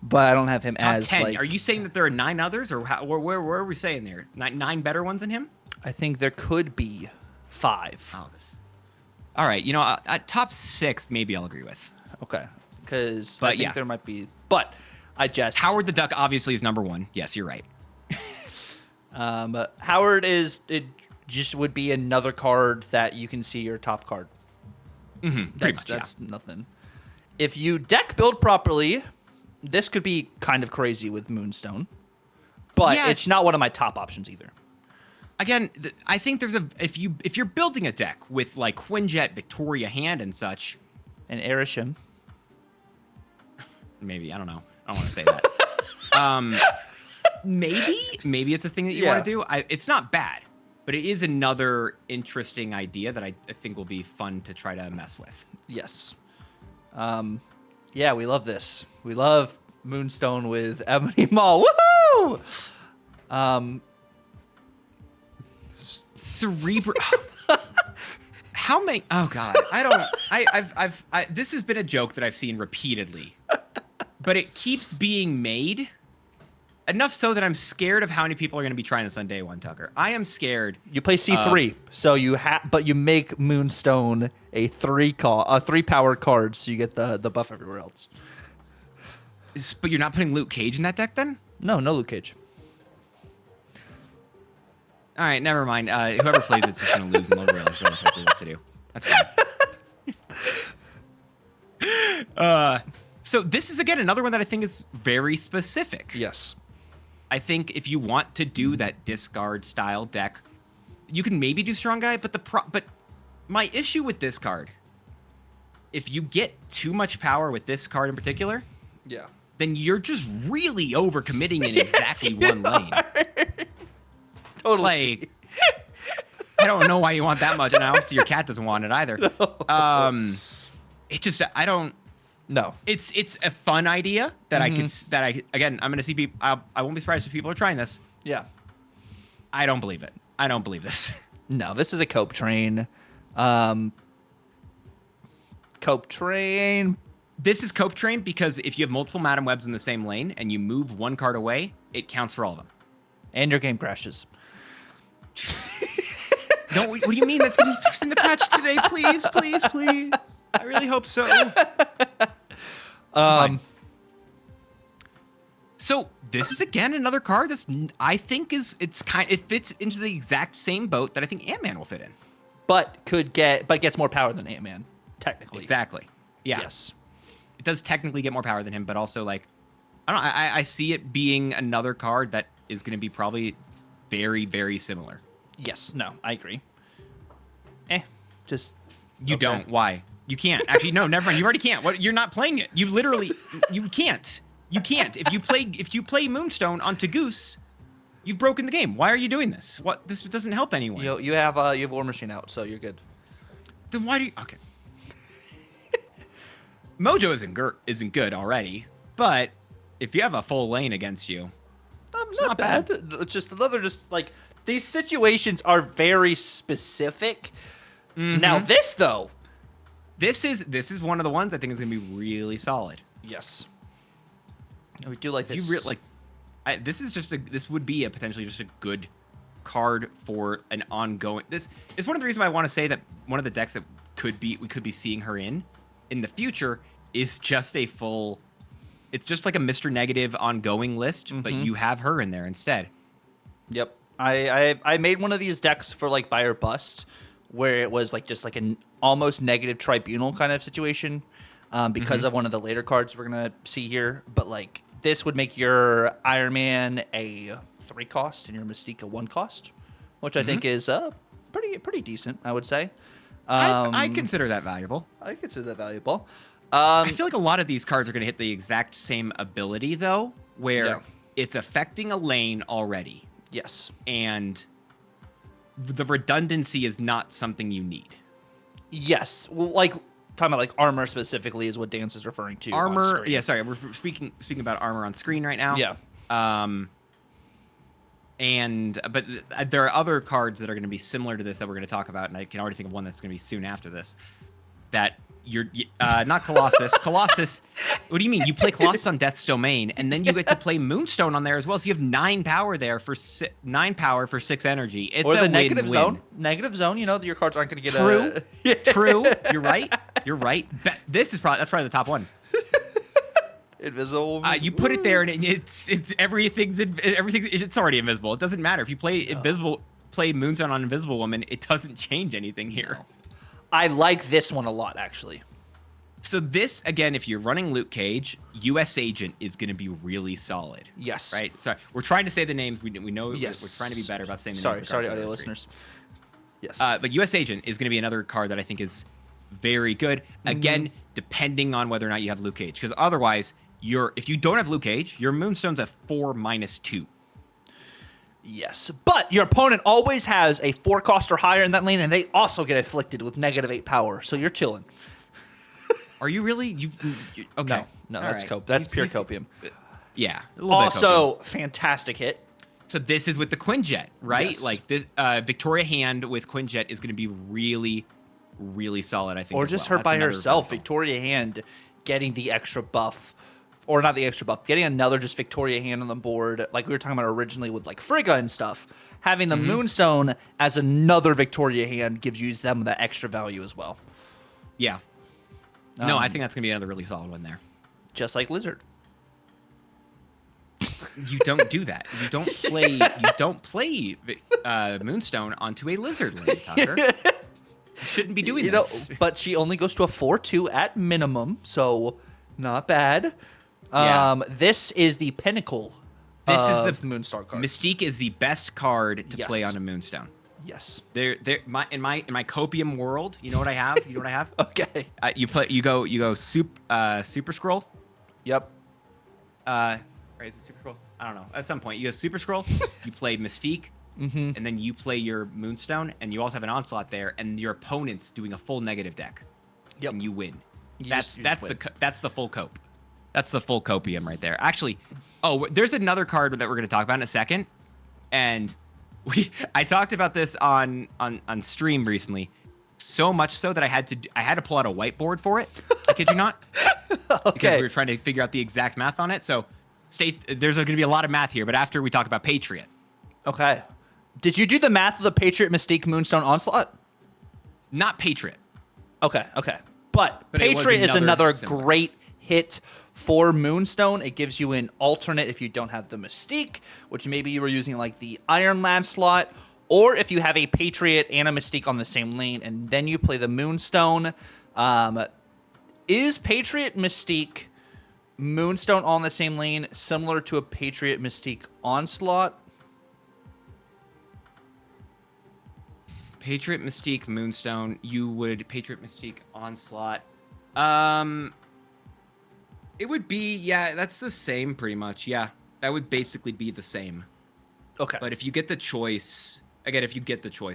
but I don't have him top as 10. like... Are you saying that there are 9 others, or where are we saying there? 9 better ones than him? I think there could be 5. Oh, all right. You know, top 6, maybe I'll agree with. Okay. Because I think there might be... But I just... Howard the Duck obviously is number 1. Yes, you're right. Howard it just would be another card that you can see your top card. That's nothing. If you deck build properly, this could be kind of crazy with Moonstone, but it's not one of my top options either. Again, I think there's if you're building a deck with like Quinjet, Victoria Hand, and such, and Erisham, maybe I don't know. I don't want to say that. Maybe it's a thing that you want to do. It's not bad, but it is another interesting idea that I think will be fun to try to mess with. Yes. Yeah, we love this. We love Moonstone with Ebony Maw. Woohoo! Cerebral. How many? Oh God, I don't. This has been a joke that I've seen repeatedly, but it keeps being made. Enough so that I'm scared of how many people are going to be trying this on day one, Tucker. I am scared. You play C3, so but you make Moonstone a 3 power card, so you get the buff everywhere else. But you're not putting Luke Cage in that deck, then? No Luke Cage. All right, never mind. Whoever plays it's just going to lose, and they'll realize really quickly what to do. That's fine. So this is again another one that I think is very specific. Yes. I think if you want to do that discard style deck, you can maybe do Strong Guy, but my issue with this card, if you get too much power with this card in particular, yeah, then you're just really overcommitting in exactly one lane. Totally. Like, I don't know why you want that much, and obviously your cat doesn't want it either. No. It just I don't. No, it's a fun idea that I'm gonna see people. I won't be surprised if people are trying this. Yeah, I don't believe it. I don't believe this. No, this is a cope train. Cope train. This is cope train because if you have multiple Madam Webs in the same lane and you move one card away, it counts for all of them. And your game crashes. No, what do you mean? That's gonna be fixed in the patch today, please, please, please. I really hope so. So this is again another card that's I think it fits into the exact same boat that I think Ant-Man will fit in. But gets more power than Ant-Man, technically. Exactly. Yeah. Yes. It does technically get more power than him, but also like I don't know, I see it being another card that is gonna be probably very, very similar. Yes. No, I agree. Just you okay. don't. Why? You can't. Actually, no, never mind. You already can't. What? You're not playing it. You literally, you can't. You can't. If you play Moonstone onto Goose, you've broken the game. Why are you doing this? What? This doesn't help anyone. You have War Machine out, so you're good. Then why do you? Okay. Mojo isn't good already, but if you have a full lane against you, it's not bad. It's just like these situations are very specific. Mm-hmm. Now this though. This is one of the ones I think is gonna be really solid. Yes. We do like this. This would be potentially just a good card for an ongoing. This is one of the reasons why I want to say that one of the decks that we could be seeing her in the future is just a full. It's just like a Mr. Negative ongoing list, but you have her in there instead. Yep. I made one of these decks for like buy or bust, where it was like just like an almost negative tribunal kind of situation, because of one of the later cards we're gonna see here. But like this would make your Iron Man a 3 cost and your Mystique a 1 cost, which I think is pretty decent, I would say. I consider that valuable. I consider that valuable. I feel like a lot of these cards are gonna hit the exact same ability though, where it's affecting a lane already. Yes. And the redundancy is not something you need. Yes. Well, like talking about like armor specifically is what Dance is referring to. Armor. Yeah. Sorry, we're speaking about armor on screen right now. Yeah. But there are other cards that are going to be similar to this that we're going to talk about, and I can already think of one that's going to be soon after this. That you're not Colossus. Colossus. What do you mean? You play Colossus on Death's Domain, and then you get to play Moonstone on there as well. So you have 9 power there for 9 power for 6 energy. It's or the a negative win-win. zone. Negative zone. You know your cards aren't going to get True. True. You're right. You're right. That's probably the top one. Invisible. You put it there, and it's everything's it's already invisible. It doesn't matter if you play Moonstone on Invisible Woman. It doesn't change anything here. No. I like this one a lot, actually. So this, again, if you're running Luke Cage, U.S. Agent is going to be really solid. Yes. Right? Sorry, we're trying to say the names. We know yes. We're trying to be better about saying the names. Sorry, audio listeners. Yes. But U.S. Agent is going to be another card that I think is very good. Again, depending on whether or not you have Luke Cage. Because otherwise, if you don't have Luke Cage, your Moonstone's a 4-2. Yes, but your opponent always has a 4 cost or higher in that lane, and they also get afflicted with -8 power, so you're chilling. Are you really? Okay. No, that's cope. That's pure copium. Yeah. Also, fantastic hit. So this is with the Quinjet, right? Yes. Like this Victoria Hand with Quinjet is going to be really, really solid, I think. Or as just well. her That's by another herself, vertical. Victoria Hand getting the extra buff. Or not the extra buff, getting another just Victoria Hand on the board, like we were talking about originally with like Frigga and stuff. Having the Moonstone as another Victoria Hand gives you them that extra value as well. Yeah. No, I think that's going to be another really solid one there. Just like Lizard. You don't do that. You don't play. You don't play Moonstone onto a Lizard lane, Tucker. You shouldn't be doing this. But she only goes to a 4/2 at minimum, so not bad. Yeah. This is the pinnacle. This is of the Moonstar card. Mystique is the best card to Yes. play on a Moonstone. Yes. In my copium world, you know what I have? You know what I have? Okay. You go Super Scroll. Yep. Right, is it Super Scroll? I don't know. At some point, you go Super Scroll. You play Mystique, and then you play your Moonstone, and you also have an Onslaught there, and your opponent's doing a full negative deck. Yep. And you win. You That's just win. the full cope. That's the full copium right there. Actually, there's another card that we're going to talk about in a second, and I talked about this on stream recently, so much so that I had to pull out a whiteboard for it. I kid you not. Okay. Because we were trying to figure out the exact math on it. So there's going to be a lot of math here, but after we talk about Patriot. Okay. Did you do the math of the Patriot Mystique Moonstone Onslaught? Not Patriot. Okay. But it was Patriot is another similar. great hit for Moonstone. It gives you an alternate if you don't have the Mystique, which maybe you were using like the Iron Lad slot, or if you have a Patriot and a Mystique on the same lane, and then you play the Moonstone. Is Patriot Mystique Moonstone on the same lane similar to a Patriot Mystique Onslaught? Patriot Mystique Moonstone. Patriot Mystique Onslaught. It would be, yeah, that's the same pretty much. Yeah, that would basically be the same. Okay. But if you get the choice,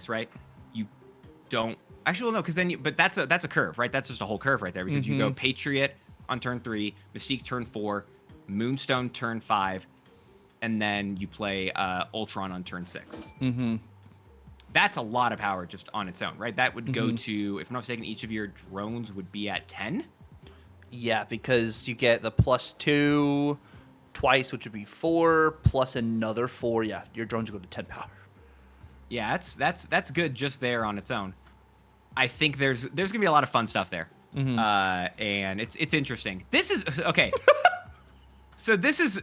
right? You don't actually, well, no, because then but that's a curve, right? That's just a whole curve right there because you go Patriot on turn 3, Mystique turn 4, Moonstone turn 5, and then you play Ultron on turn 6. That's a lot of power just on its own, right? That would go to, if I'm not mistaken, each of your drones would be at 10. Yeah, because you get the +2 twice, which would be 4, plus another 4. Yeah, your drones go to 10 power. Yeah, that's good just there on its own. I think there's gonna be a lot of fun stuff there, and it's interesting. This is okay. So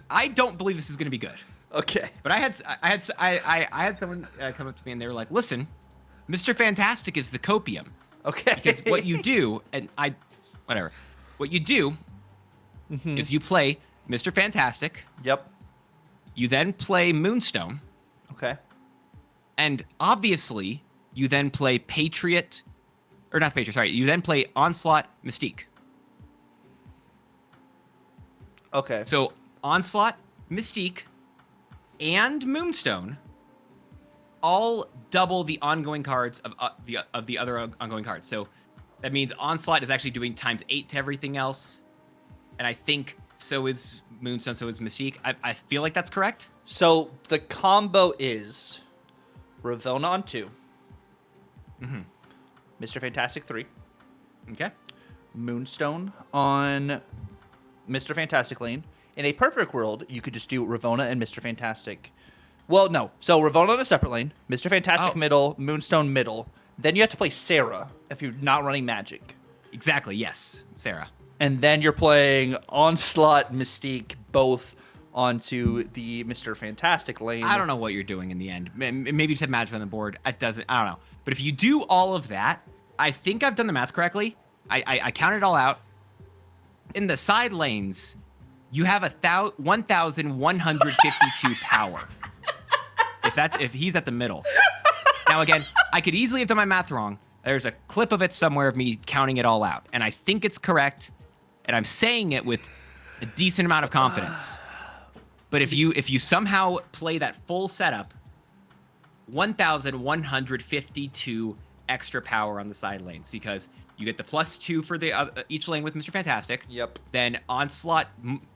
I don't believe this is gonna be good. Okay. But I had someone come up to me and they were like, "Listen, Mr. Fantastic is the copium." Okay. Because what you do, what you do is you play Mr. Fantastic. Yep. You then play Moonstone, Okay. and obviously you then play Patriot, or not Patriot. Sorry, you then play Onslaught Mystique. Okay. So Onslaught, Mystique, and Moonstone all double the ongoing cards of the other ongoing cards. So that means Onslaught is actually doing ×8 to everything else, and I think so is Moonstone, so is Mystique. I feel like that's correct. So the combo is Ravonna on 2, Mr. Fantastic 3, Okay. Moonstone on Mr. Fantastic lane. In a perfect world, you could just do Ravonna and Mr. Fantastic. Well, no. So Ravonna on a separate lane, Mr. Fantastic middle, Moonstone middle. Then you have to play Sarah if you're not running Magic. Exactly. Yes, Sarah. And then you're playing Onslaught, Mystique, both onto the Mr. Fantastic lane. I don't know what you're doing in the end. Maybe you just have Magic on the board. I don't know. But if you do all of that, I think I've done the math correctly. I counted it all out. In the side lanes, you have 1,152 power. If he's at the middle. Now again, I could easily have done my math wrong. There's a clip of it somewhere of me counting it all out, and I think it's correct, and I'm saying it with a decent amount of confidence. But if you somehow play that full setup, 1,152 extra power on the side lanes because you get the +2 for the each lane with Mr. Fantastic. Yep. Then Onslaught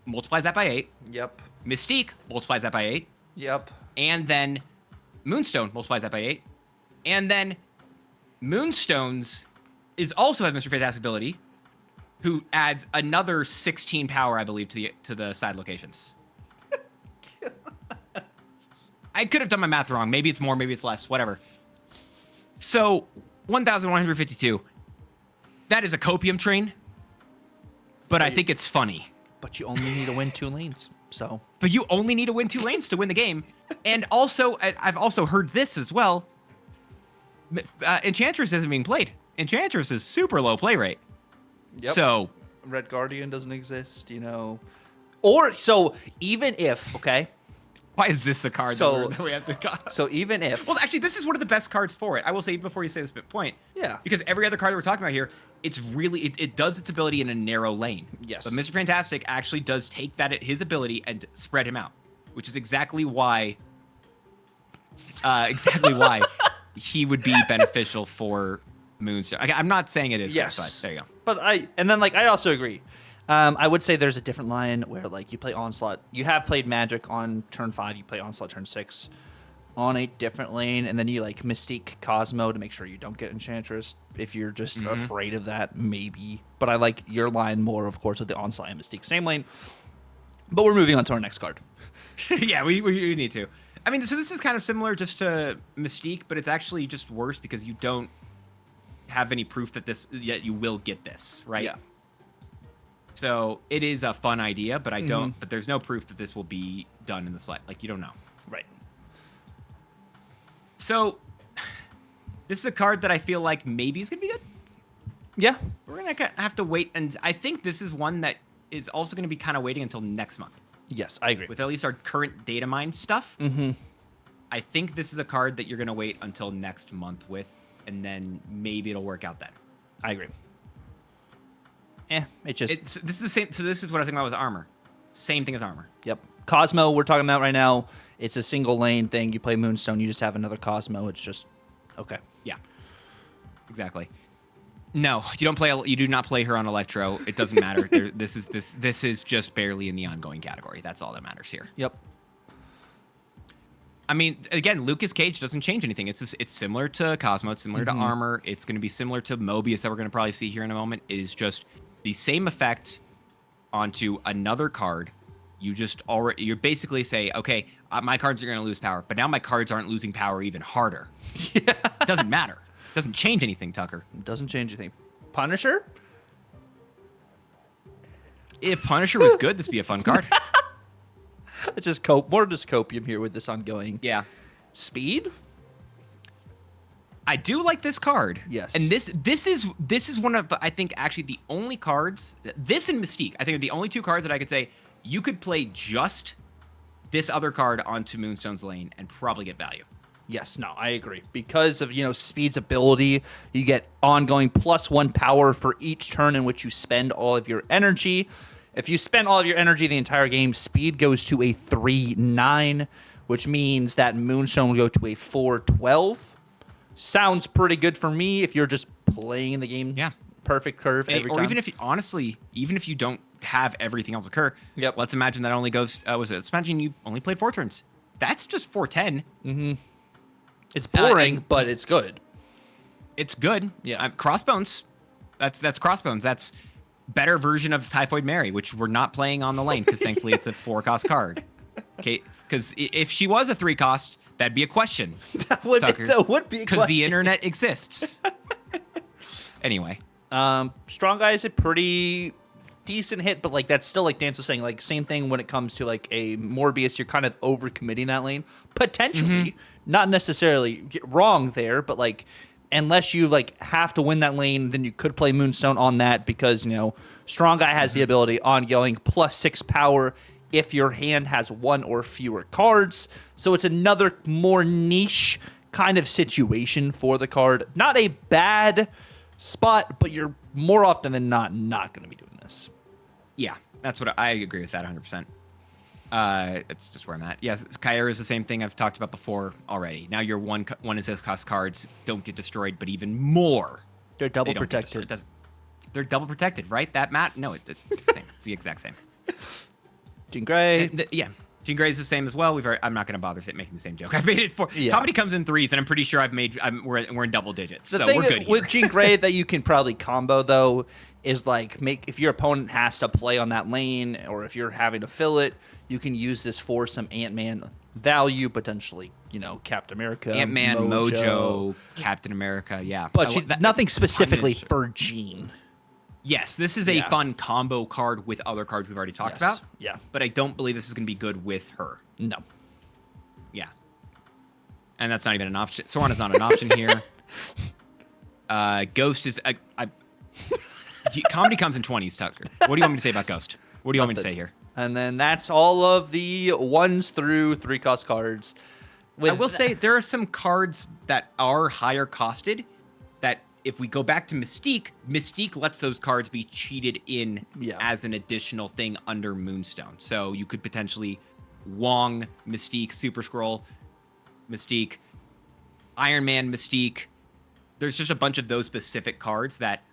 multiplies that by 8. Yep. Mystique multiplies that by 8. Yep. And then Moonstone multiplies that by 8. And then Moonstones is also has Mr. Fantastic ability, who adds another 16 power, I believe, to the side locations. I could have done my math wrong. Maybe it's more, maybe it's less, whatever. So 1,152. That is a copium train, but I think it's funny. But you only need to win 2 lanes, so. But you only need to win 2 lanes to win the game. And also, I've also heard this as well. Enchantress isn't being played. Enchantress is super low play rate. Yep. So Red Guardian doesn't exist, you know. Or, so, even if, okay. Why is this the card that we have to... So even if... Well, actually, this is one of the best cards for it. I will say, before you say this point. Yeah. Because every other card that we're talking about here, it's really... It does its ability in a narrow lane. Yes. But Mr. Fantastic actually does take his ability and spread him out. Which is exactly why... he would be beneficial for Moonstone. I'm not saying it is. Yes. But there you go. But I also agree. I would say there's a different line where, like, you play Onslaught. You have played Magic on turn 5. You play Onslaught turn 6 on a different lane. And then you, like, Mystique Cosmo to make sure you don't get Enchantress. If you're just afraid of that, maybe. But I like your line more, of course, with the Onslaught and Mystique. Same lane. But we're moving on to our next card. Yeah, we need to. I mean, so this is kind of similar just to Mystique, but it's actually just worse because you don't have any proof that you will get this, right? Yeah. So it is a fun idea, but but there's no proof that this will be done in the slot. Like, you don't know. Right. So this is a card that I feel like maybe is going to be good. Yeah. We're going to have to wait. And I think this is one that is also going to be kind of waiting until next month. Yes, I agree. With at least our current data mine stuff. Mm-hmm. I think this is a card that you're going to wait until next month with, and then maybe it'll work out then. I agree. This is the same. So this is what I think about with armor. Same thing as armor. Yep. Cosmo, we're talking about right now. It's a single lane thing. You play Moonstone, you just have another Cosmo. It's just okay. Yeah. Exactly. No, you do not play her on Electro. It doesn't matter. This is just barely in the ongoing category. That's all that matters here. Yep. I mean, again, Lucas Cage doesn't change anything. It's similar to Cosmo. It's similar to Armor. It's going to be similar to Mobius that we're going to probably see here in a moment. It is just the same effect onto another card. You basically say, okay, my cards are going to lose power, but now my cards aren't losing power even harder. Yeah. It doesn't matter. It doesn't change anything, Tucker. It doesn't change anything. Punisher? If Punisher was good, this would be a fun card. It's just more dystopium here with this ongoing. Yeah. Speed? I do like this card. Yes. And this is one of, I think, actually the only cards, this and Mystique, I think are the only 2 cards that I could say you could play just this other card onto Moonstone's lane and probably get value. Yes, no, I agree. Because of, Speed's ability, you get ongoing +1 power for each turn in which you spend all of your energy. If you spend all of your energy the entire game, Speed goes to a 3/9, which means that Moonstone will go to a 4/12. Sounds pretty good for me if you're just playing the game. Yeah. Perfect curve every time. Or even if you don't have everything else occur. Yep. Let's imagine that only goes, let's imagine you only played 4 turns. That's just 4/10. Mm-hmm. It's boring, but it's good. It's good. Yeah. Crossbones. That's Crossbones. That's better version of Typhoid Mary, which we're not playing on the lane because thankfully it's a 4-cost card. Okay, because if she was a 3-cost, that'd be a question. That would be a question. Because the internet exists. Anyway. Strong Guy is a pretty decent hit, but like that's still like Dance was saying, like same thing when it comes to like a Morbius, you're kind of overcommitting that lane. Potentially, not necessarily wrong there, but like unless you like have to win that lane, then you could play Moonstone on that because Strong Guy has the ability ongoing +6 power if your hand has 1 or fewer cards. So it's another more niche kind of situation for the card. Not a bad spot, but you're more often than not going to be doing this. Yeah, that's what I agree with that 100%. It's just where I'm at. Yeah, Kyra is the same thing I've talked about before already. Now your one and 6-cost cards don't get destroyed, but even more. They're double protected. They're double protected, right? That Matt? No, it's the same. It's the exact same. Jean Grey. Yeah. Jean Grey is the same as well. I'm not going to bother making the same joke. I've made it for comedy comes in threes, and I'm pretty sure we're in double digits. The so thing we're good here. with Jean Grey that you can probably combo though is like if your opponent has to play on that lane, or if you're having to fill it, you can use this for some Ant-Man value, potentially, Captain America, Ant-Man, Mojo, Captain America, yeah. But nothing specifically for Jean. Yes, this is a fun combo card with other cards we've already talked about. Yeah. But I don't believe this is going to be good with her. No. Yeah. And that's not even an option. Sorana's not an option here. Ghost is... comedy comes in 20s, Tucker. What do you want me to say about Ghost? What do you want me to say here? And then that's all of the 1s through 3-cost cards. I will say there are some cards that are higher costed that if we go back to Mystique lets those cards be cheated in as an additional thing under Moonstone. So you could potentially Wong Mystique, Super Scroll Mystique, Iron Man Mystique. There's just a bunch of those specific cards that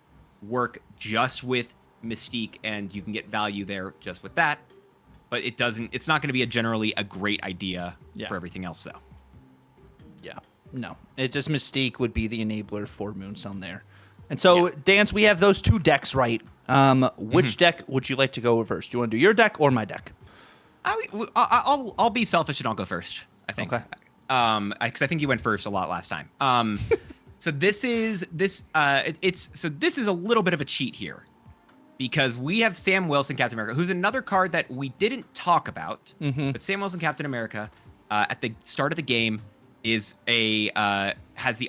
work just with Mystique, and you can get value there just with that. But it's not going to be generally a great idea for everything else, though. Yeah. No. It just Mystique would be the enabler for Moonstone there. And so, Dance, we have those two decks right. Which deck would you like to go first? Do you want to do your deck or my deck? I'll be selfish and I'll go first, I think. Okay. Because I think you went first a lot last time. So this is a little bit of a cheat here, because we have Sam Wilson, Captain America, who's another card that we didn't talk about. But Sam Wilson, Captain America, at the start of the game has the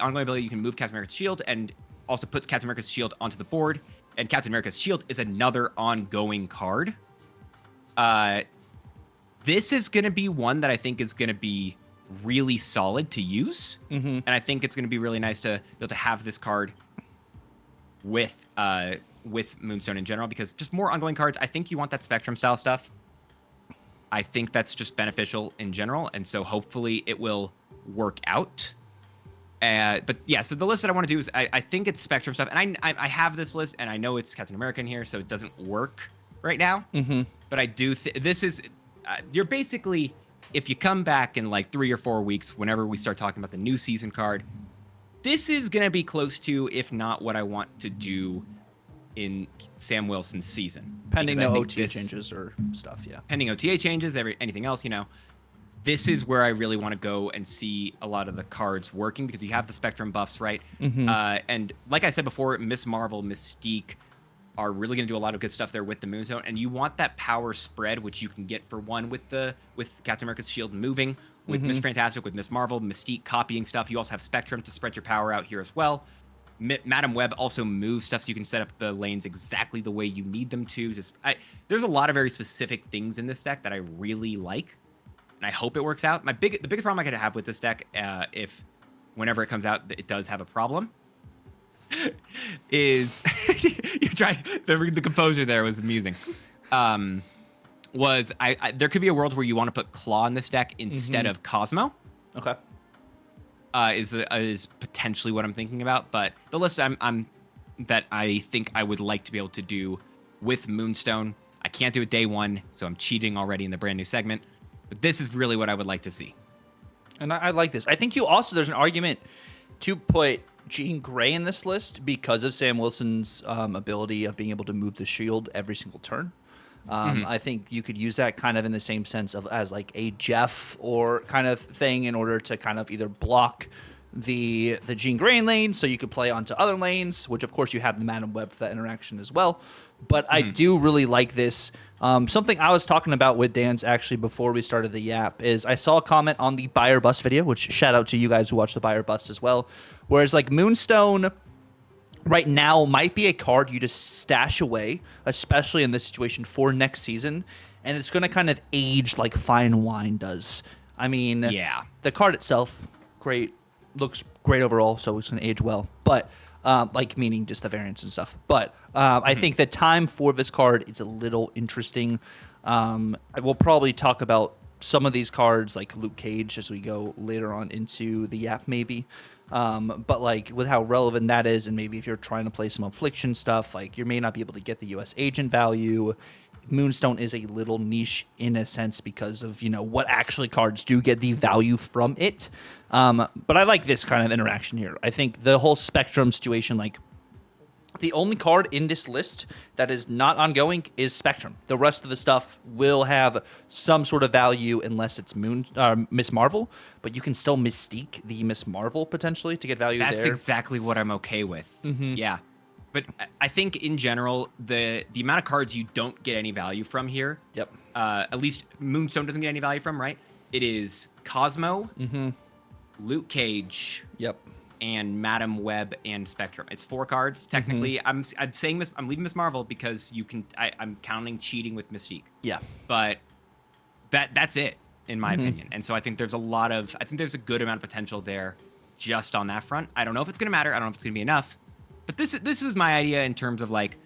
ongoing ability you can move Captain America's shield, and also puts Captain America's shield onto the board. And Captain America's shield is another ongoing card. This is going to be one that I think is going to be really solid to use. And I think it's going to be really nice to be able to have this card with Moonstone in general, because just more ongoing cards. I think you want that Spectrum style stuff. I think that's just beneficial in general, and so hopefully it will work out. But yeah, so the list that I want to do is I think it's Spectrum stuff, and I have this list, and I know it's Captain America in here, so it doesn't work right now. But I do this is you're basically, if you come back in like 3 or 4 weeks, whenever we start talking about the new season card, this is gonna be close to, if not what I want to do in Sam Wilson's season, pending no OTA changes or stuff. Pending OTA changes, anything else, this is where I really want to go and see a lot of the cards working, because you have the Spectrum buffs, right? And like I said before, Miss Marvel, Mystique are really going to do a lot of good stuff there with the Moonstone, and you want that power spread, which you can get for one with Captain America's shield moving, with Miss Fantastic, with Miss Marvel, Mystique copying stuff. You also have Spectrum to spread your power out here as well. Madam Web also moves stuff, so you can set up the lanes exactly the way you need them to. There's a lot of very specific things in this deck that I really like, and I hope it works out. The biggest problem I could have with this deck, if whenever it comes out it does have a problem, is you try the composure there was amusing. There could be a world where you want to put Claw in this deck instead of Cosmo. Okay. Is potentially what I'm thinking about, but the list that I think I would like to be able to do with Moonstone, I can't do it day one, so I'm cheating already in the brand new segment. But this is really what I would like to see. And I like this. I think there's an argument to put Jean Grey in this list because of Sam Wilson's ability of being able to move the shield every single turn. I think you could use that kind of in the same sense as like a Jeff or kind of thing, in order to kind of either block the Jean Grey lane, so you could play onto other lanes, which of course you have the Madam Web for that interaction as well. But I do really like this. Something I was talking about with Dan's actually before we started the Yap is I saw a comment on the Buyer Bust video, which shout out to you guys who watch the Buyer Bust as well, whereas like Moonstone right now might be a card you just stash away, especially in this situation for next season, and it's going to kind of age like fine wine does. I mean, the card itself, great, looks great overall, so it's going to age well, but like meaning just the variants and stuff. But I think the time for this card is a little interesting. I will probably talk about some of these cards like Luke Cage as we go later on into the Yap maybe. But like with how relevant that is, and maybe if you're trying to play some Affliction stuff, like you may not be able to get the US agent value Moonstone is a little niche in a sense because of, what actually cards do get the value from it. But I like this kind of interaction here. I think the whole Spectrum situation, like, the only card in this list that is not ongoing is Spectrum. The rest of the stuff will have some sort of value unless it's Miss Marvel, but you can still Mystique the Miss Marvel potentially to get value there. That's exactly what I'm okay with. Yeah. But I think in general, the amount of cards you don't get any value from here, Yep. At least Moonstone doesn't get any value from, right? It is Cosmo, Luke Cage, Yep. and Madam Web and Spectrum. It's 4 cards technically. I'm saying I'm leaving Miss Marvel because I'm counting cheating with Mystique. Yeah. But that's it in my opinion. And so I think there's a good amount of potential there just on that front. I don't know if it's going to matter. I don't know if it's going to be enough. But this was my idea in terms of like,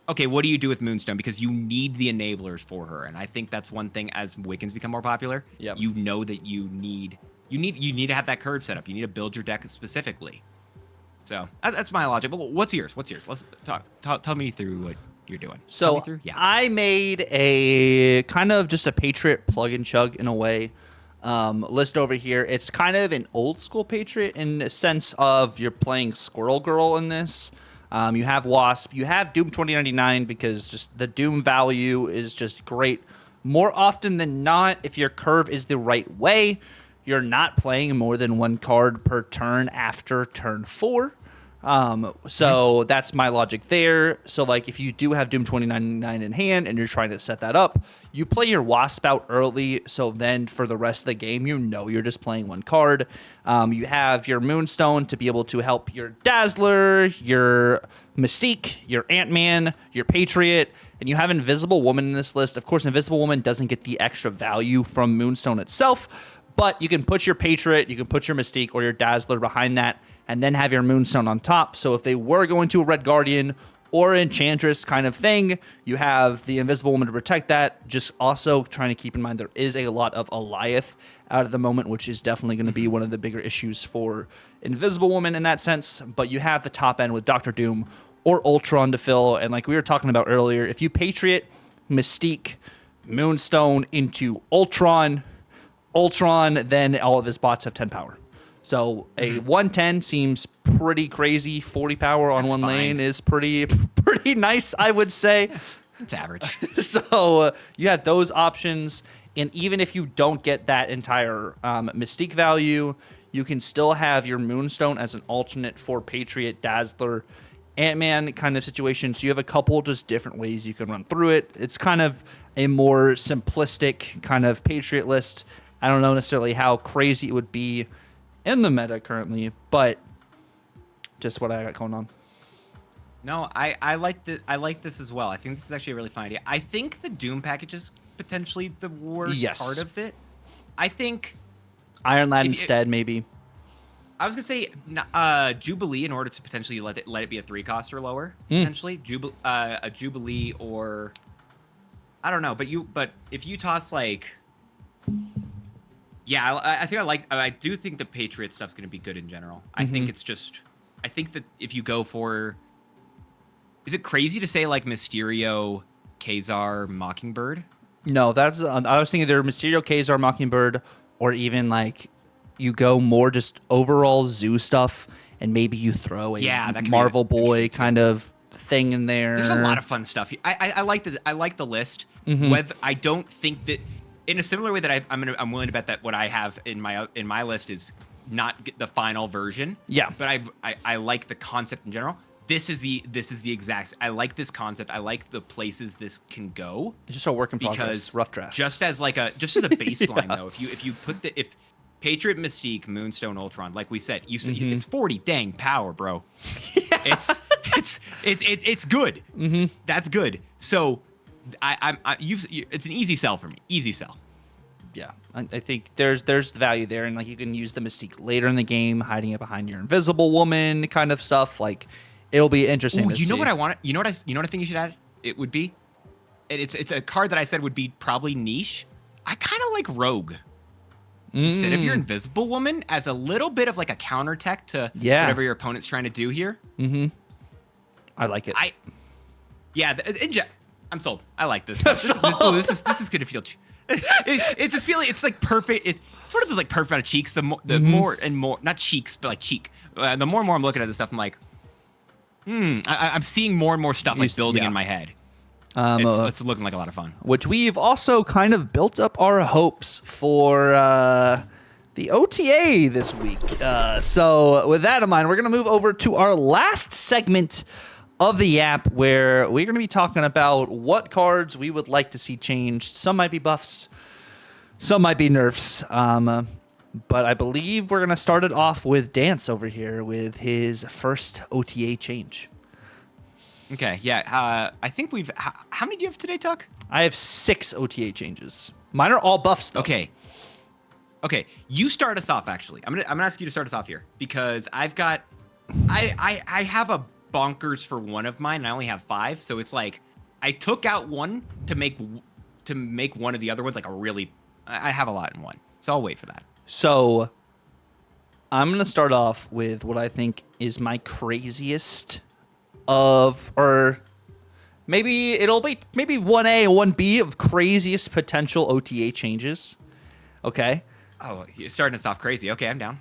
okay, what do you do with Moonstone? Because you need the enablers for her. And I think that's one thing as Wiccans become more popular. Yep. You know that you need to have that card set up. You need to build your deck specifically. So that's my logic. But what's yours? Let's talk. Tell me through what you're doing. So I made a kind of just a Patriot plug and chug in a way list over here. It's kind of an old school Patriot in the sense of you're playing Squirrel Girl in this. You have Wasp. You have Doom 2099 because just the Doom value is just great. More often than not, if your curve is the right way, you're not playing more than 1 card per turn after turn 4. So that's my logic there. So like if you do have Doom 2099 in hand and you're trying to set that up, you play your Wasp out early. So then for the rest of the game, you're just playing 1 card. You have your Moonstone to be able to help your Dazzler, your Mystique, your Ant-Man, your Patriot, and you have Invisible Woman in this list. Of course, Invisible Woman doesn't get the extra value from Moonstone itself, but you can put your Patriot, you can put your Mystique or your Dazzler behind that, and then have your Moonstone on top. So if they were going to a Red Guardian or Enchantress kind of thing, you have the Invisible Woman to protect that. Just also trying to keep in mind there is a lot of Alioth out at the moment, which is definitely going to be one of the bigger issues for Invisible Woman in that sense. But you have the top end with Doctor Doom or Ultron to fill. And like we were talking about earlier, if you Patriot, Mystique, Moonstone into Ultron, then all of his bots have 10 power. So a 110 seems pretty crazy. 40 power on one lane is pretty nice, I would say. It's average. So you have those options. And even if you don't get that entire Mystique value, you can still have your Moonstone as an alternate for Patriot, Dazzler, Ant-Man kind of situation. So you have a couple just different ways you can run through it. It's kind of a more simplistic kind of Patriot list. I don't know necessarily how crazy it would be in the meta currently, but just what I got going on. No, I like this as well. I think this is actually a really fun idea. I think the Doom package is potentially the worst part of it. I think Iron Lad instead, maybe. I was gonna say Jubilee in order to potentially let it be a 3-cost or lower potentially. A Jubilee or I don't know, but if you toss like. Yeah, I do think the Patriot stuff's going to be good in general. I think I think that if you go for, is it crazy to say like Mysterio, Kazar, Mockingbird? No, that's, I was thinking either Mysterio, Kazar, Mockingbird, or even like you go more just overall zoo stuff and maybe you throw a Marvel Boy kind of thing in there. There's a lot of fun stuff. I like the list. Whether I don't think that, in a similar way that I'm willing to bet that what I have in my list is not the final version. Yeah. But I like the concept in general. This is the exact. I like this concept. I like the places this can go. It's just a work in progress. Rough draft. Just as a baseline though, if you put if Patriot, Mystique, Moonstone, Ultron, like we said, it's 40 dang power, bro. Yeah. It's good. That's good. So. It's an easy sell for me. Easy sell. Yeah, I think there's the value there, and like you can use the Mystique later in the game, hiding it behind your Invisible Woman kind of stuff. Like it'll be interesting. You know what I want? You know what I think you should add? It would be. It's a card that I said would be probably niche. I kind of like Rogue. Instead of your Invisible Woman as a little bit of like a counter tech to whatever your opponent's trying to do here. I like it. I'm sold. I like this. This is gonna feel. It just feels like it's like perfect. It's one of those like perfect amount of cheeks. The more and more, not cheeks, but like cheek. The more and more I'm looking at this stuff, I'm like, I'm seeing more and more stuff like building in my head. It's looking like a lot of fun. Which we've also kind of built up our hopes for the OTA this week. So with that in mind, we're going to move over to our last segment of the app, where we're going to be talking about what cards we would like to see changed. Some might be buffs, some might be nerfs. But I believe we're going to start it off with Dance over here with his first OTA change. Okay, yeah. I think we've... How many do you have today, Tuck? I have 6 OTA changes. Mine are all buffs, though. Okay. You start us off, actually. I'm gonna ask you to start us off here, because I've got... I have a bonkers for one of mine, and I only have 5, so it's like I took out one to make one of the other ones like a really... I have a lot in one, so I'll wait for that. So I'm going to start off with what I think is my craziest of, or maybe it'll be maybe 1A and 1B of craziest potential OTA changes. Okay. Oh, you're starting us off crazy. Okay, I'm down.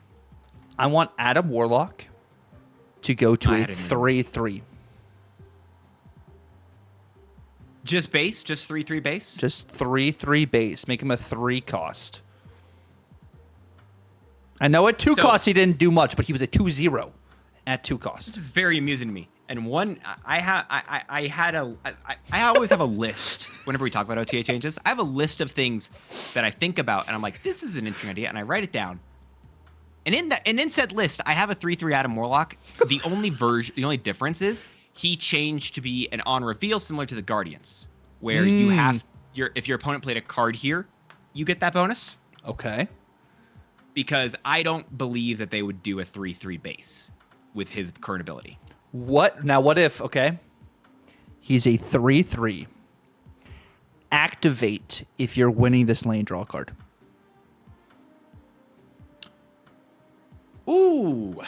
I want Adam Warlock to go to a 3/3. Just base? Just 3/3 base? Just 3/3 base. Make him a 3 cost. I know at 2 cost he didn't do much, but he was a 2/0 at 2 cost. This is very amusing to me. And one, I always have a list whenever we talk about OTA changes. I have a list of things that I think about, and I'm like, this is an interesting idea, and I write it down. And in said list, I have a 3/3 Adam Warlock. The only difference is he changed to be an on reveal, similar to the Guardians, where you have if your opponent played a card here, you get that bonus. Okay. Because I don't believe that they would do a 3/3 base with his current ability. What if, okay, he's a 3/3. Activate if you're winning this lane, draw a card. Ooh,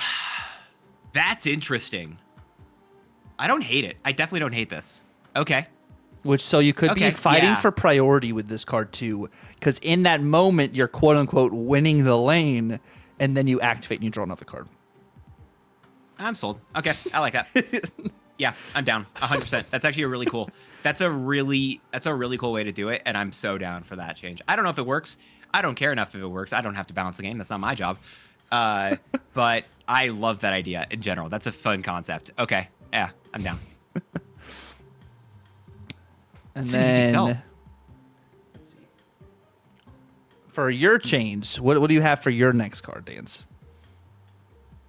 that's interesting. I don't hate it. I definitely don't hate this. Okay. So you could be fighting for priority with this card too, because in that moment you're quote unquote winning the lane, and then you activate and you draw another card. I'm sold. Okay, I like that. Yeah, I'm down 100%. That's actually a really cool. That's a really cool way to do it, and I'm so down for that change. I don't know if it works. I don't care enough if it works. I don't have to balance the game. That's not my job. But I love that idea in general. That's a fun concept. Okay, yeah, I'm down. And it's then, an easy sell. Let's see. For your change, what do you have for your next card, Dance?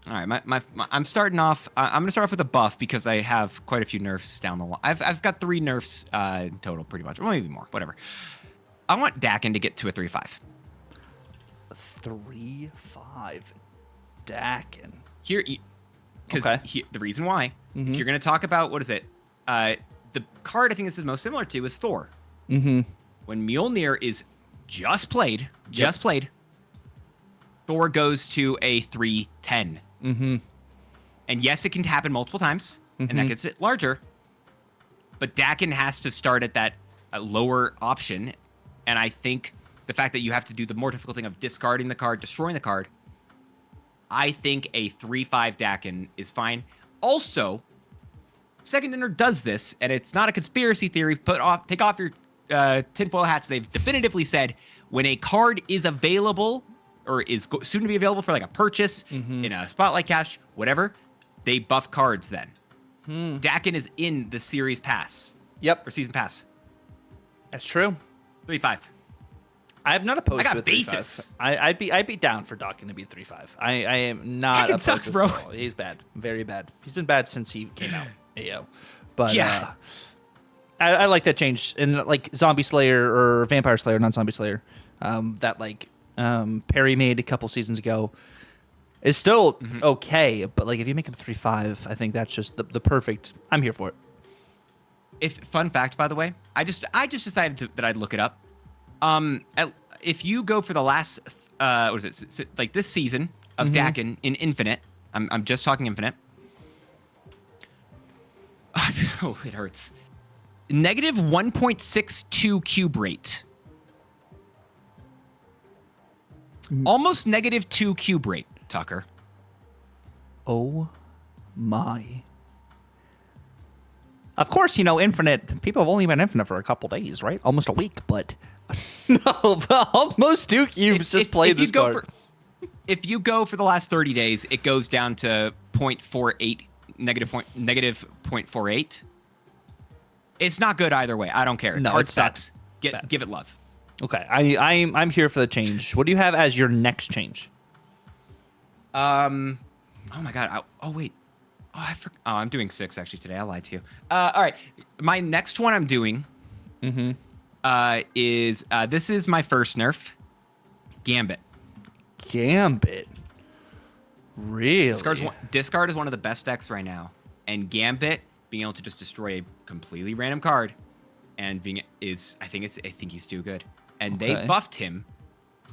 All right, I'm starting off. I'm gonna start off with a buff because I have quite a few nerfs down the line. I've got 3 nerfs in total, pretty much, or maybe more, whatever. I want Dakin to get to a 3/5. 3/5, Dakin. Here, because the reason why, if you're gonna talk about what is it, the card I think this is most similar to is Thor. When Mjolnir is just played, Thor goes to a 3/10. And yes, it can happen multiple times, and that gets it larger. But Dakin has to start at that lower option, and I think the fact that you have to do the more difficult thing of discarding the card, destroying the card, I think a 3/5 Dakin is fine. Also, Second Dinner does this, and it's not a conspiracy theory. Take off your tinfoil hats. They've definitively said when a card is available or is soon to be available for like a purchase in a Spotlight Cash, whatever, they buff cards then. Dakin is in the series pass. Yep. Or season pass. That's true. 3/5. I'm not opposed to a 3/5. basis. I'd be down for Dakin to be 3/5. I am not Dakin opposed sucks, to bro. this at all. He's bad. Very bad. He's been bad since he came out. AO. But yeah. I like that change. And like Zombie Slayer or Vampire Slayer, not Zombie Slayer, that like Perry made a couple seasons ago is still okay. But like if you make him 3/5, I think that's just the perfect. I'm here for it. Fun fact, by the way, I just decided that I'd look it up. If you go for the last, what is it? Like this season of Dakin in Infinite, I'm just talking Infinite. Oh, it hurts. negative 1.62 cube rate. Almost negative 2 cube rate, Tucker. Oh my. Of course, infinite. People have only been infinite for a couple days, right? Almost a week, but no, almost 2 cubes just play this card. If you go for the last 30 days, it goes down to 0.48, negative 0.48. It's not good either way. I don't care. No, Card it's sucks. bad. Give it love. Okay, I'm here for the change. What do you have as your next change? Oh my god. Oh wait. Oh, I'm doing 6 actually today. I lied to you. All right. My next one I'm doing is this is my first nerf, Gambit. Gambit. Really? Discard is one of the best decks right now, and Gambit being able to just destroy a completely random card, and I think he's too good. And they buffed him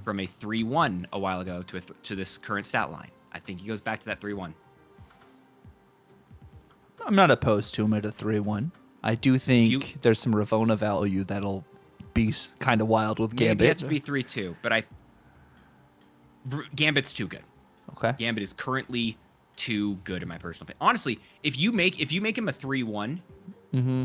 from a 3/1 a while ago to this current stat line. I think he goes back to that 3/1. I'm not opposed to him at a 3/1. I do think there's some Ravona value that'll be kind of wild with Gambit. Maybe it has to be 3/2, but Gambit's too good. Okay. Gambit is currently too good in my personal opinion. Honestly, if you make him a 3/1,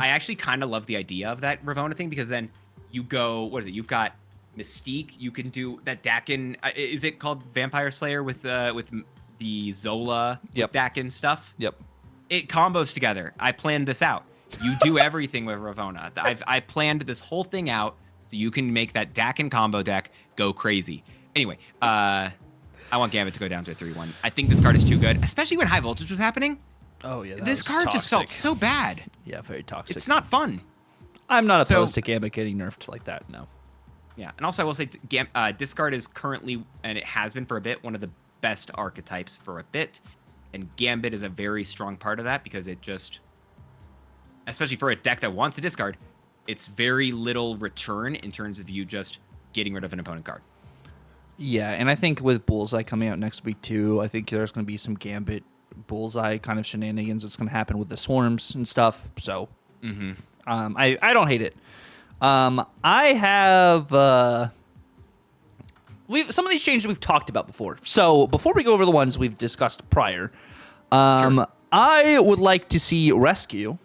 I actually kind of love the idea of that Ravona thing, because then you go, what is it? You've got Mystique. You can do that Dakin. Is it called Vampire Slayer with the Zola Dakin stuff? Yep. It combos together. I planned this out. You do everything with Ravona. I planned this whole thing out so you can make that Dakin combo deck go crazy. Anyway, I want Gambit to go down to a 3/1. I think this card is too good, especially when high voltage was happening. Oh yeah, this card just felt so bad. Yeah, very toxic. It's not fun. I'm not opposed to Gambit getting nerfed like that. No. Yeah, and also I will say discard is currently, and it has been for a bit, one of the best archetypes for a bit, and Gambit is a very strong part of that, because it just, especially for a deck that wants to discard, it's very little return in terms of you just getting rid of an opponent card. Yeah, and I think with Bullseye coming out next week too, I think there's going to be some Gambit Bullseye kind of shenanigans that's going to happen with the swarms and stuff. So, I don't hate it. I have some of these changes we've talked about before. So before we go over the ones we've discussed prior, Sure. I would like to see Rescue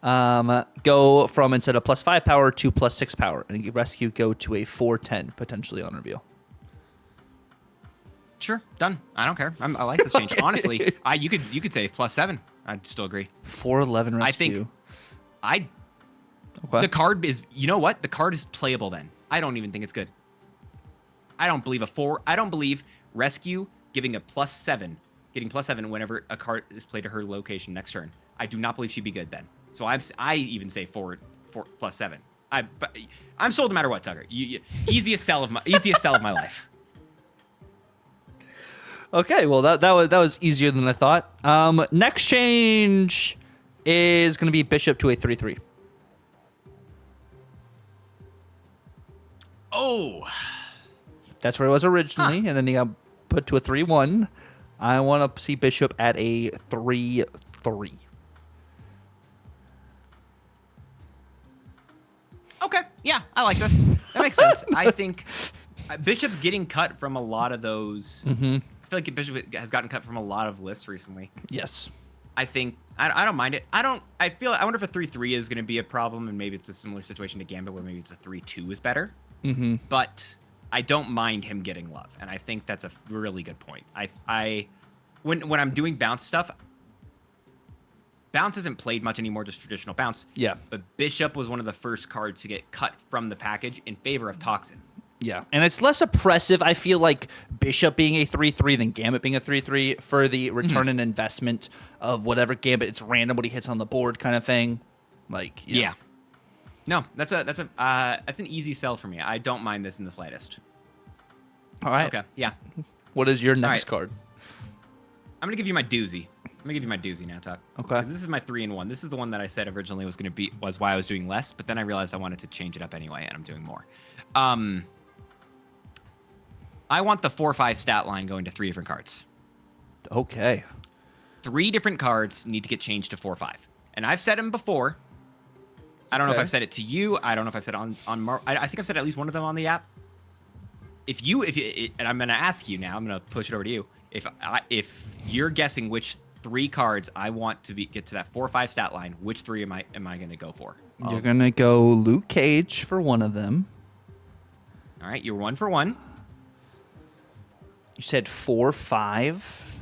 go from, instead of +5 power to +6 power, and Rescue go to a 4/10 potentially on reveal. Sure, done. I don't care. I like this change. Honestly, you could say +7. I'd still agree. 4/11 Rescue. The card is, you know what? The card is playable then. I don't even think it's good. I don't believe Rescue giving a +7, getting +7 whenever a card is played to her location next turn. I do not believe she'd be good then. So I even say 4 +7. I'm sold no matter what, Tucker. Easiest sell of my life. Okay, well that was easier than I thought. Next change is going to be Bishop to a 3/3. Oh, that's where it was originally, and then he got put to a 3/1. I want to see Bishop at a 3/3. Okay, yeah, I like this. That makes sense. I think Bishop's getting cut from a lot of those. I feel like Bishop has gotten cut from a lot of lists recently. Yes. I think I don't mind it. I wonder if a 3/3 is going to be a problem, and maybe it's a similar situation to Gambit where maybe it's a 3/2 is better. But I don't mind him getting love, and I think that's a really good point. When I'm doing bounce stuff, bounce isn't played much anymore, just traditional bounce. Yeah. But Bishop was one of the first cards to get cut from the package in favor of Toxin. Yeah, and it's less oppressive. I feel like Bishop being a 3/3 than Gambit being a 3/3 for the return and investment of whatever Gambit. It's random what he hits on the board kind of thing. Like, yeah. No, that's an easy sell for me. I don't mind this in the slightest. All right. Okay. Yeah. What is your next card? I'm gonna give you my doozy. I'm gonna give you my doozy now, Tuck. Okay. Because this is my 3-in-1. This is the one that I said originally was why I was doing less, but then I realized I wanted to change it up anyway, and I'm doing more. I want the 4/5 stat line going to 3 different cards. Okay. 3 different cards need to get changed to 4/5, and I've said them before. I don't know if Okay. I've said it to you. I don't know if I've said it I think I've said at least one of them on the app. If you, and I'm going to ask you now, I'm going to push it over to you. If you're guessing which 3 cards I want to get to that 4 or 5 stat line, which 3 am I going to go for? You're gonna go Luke Cage for one of them. All right, you're 1 for 1. You said 4, 5.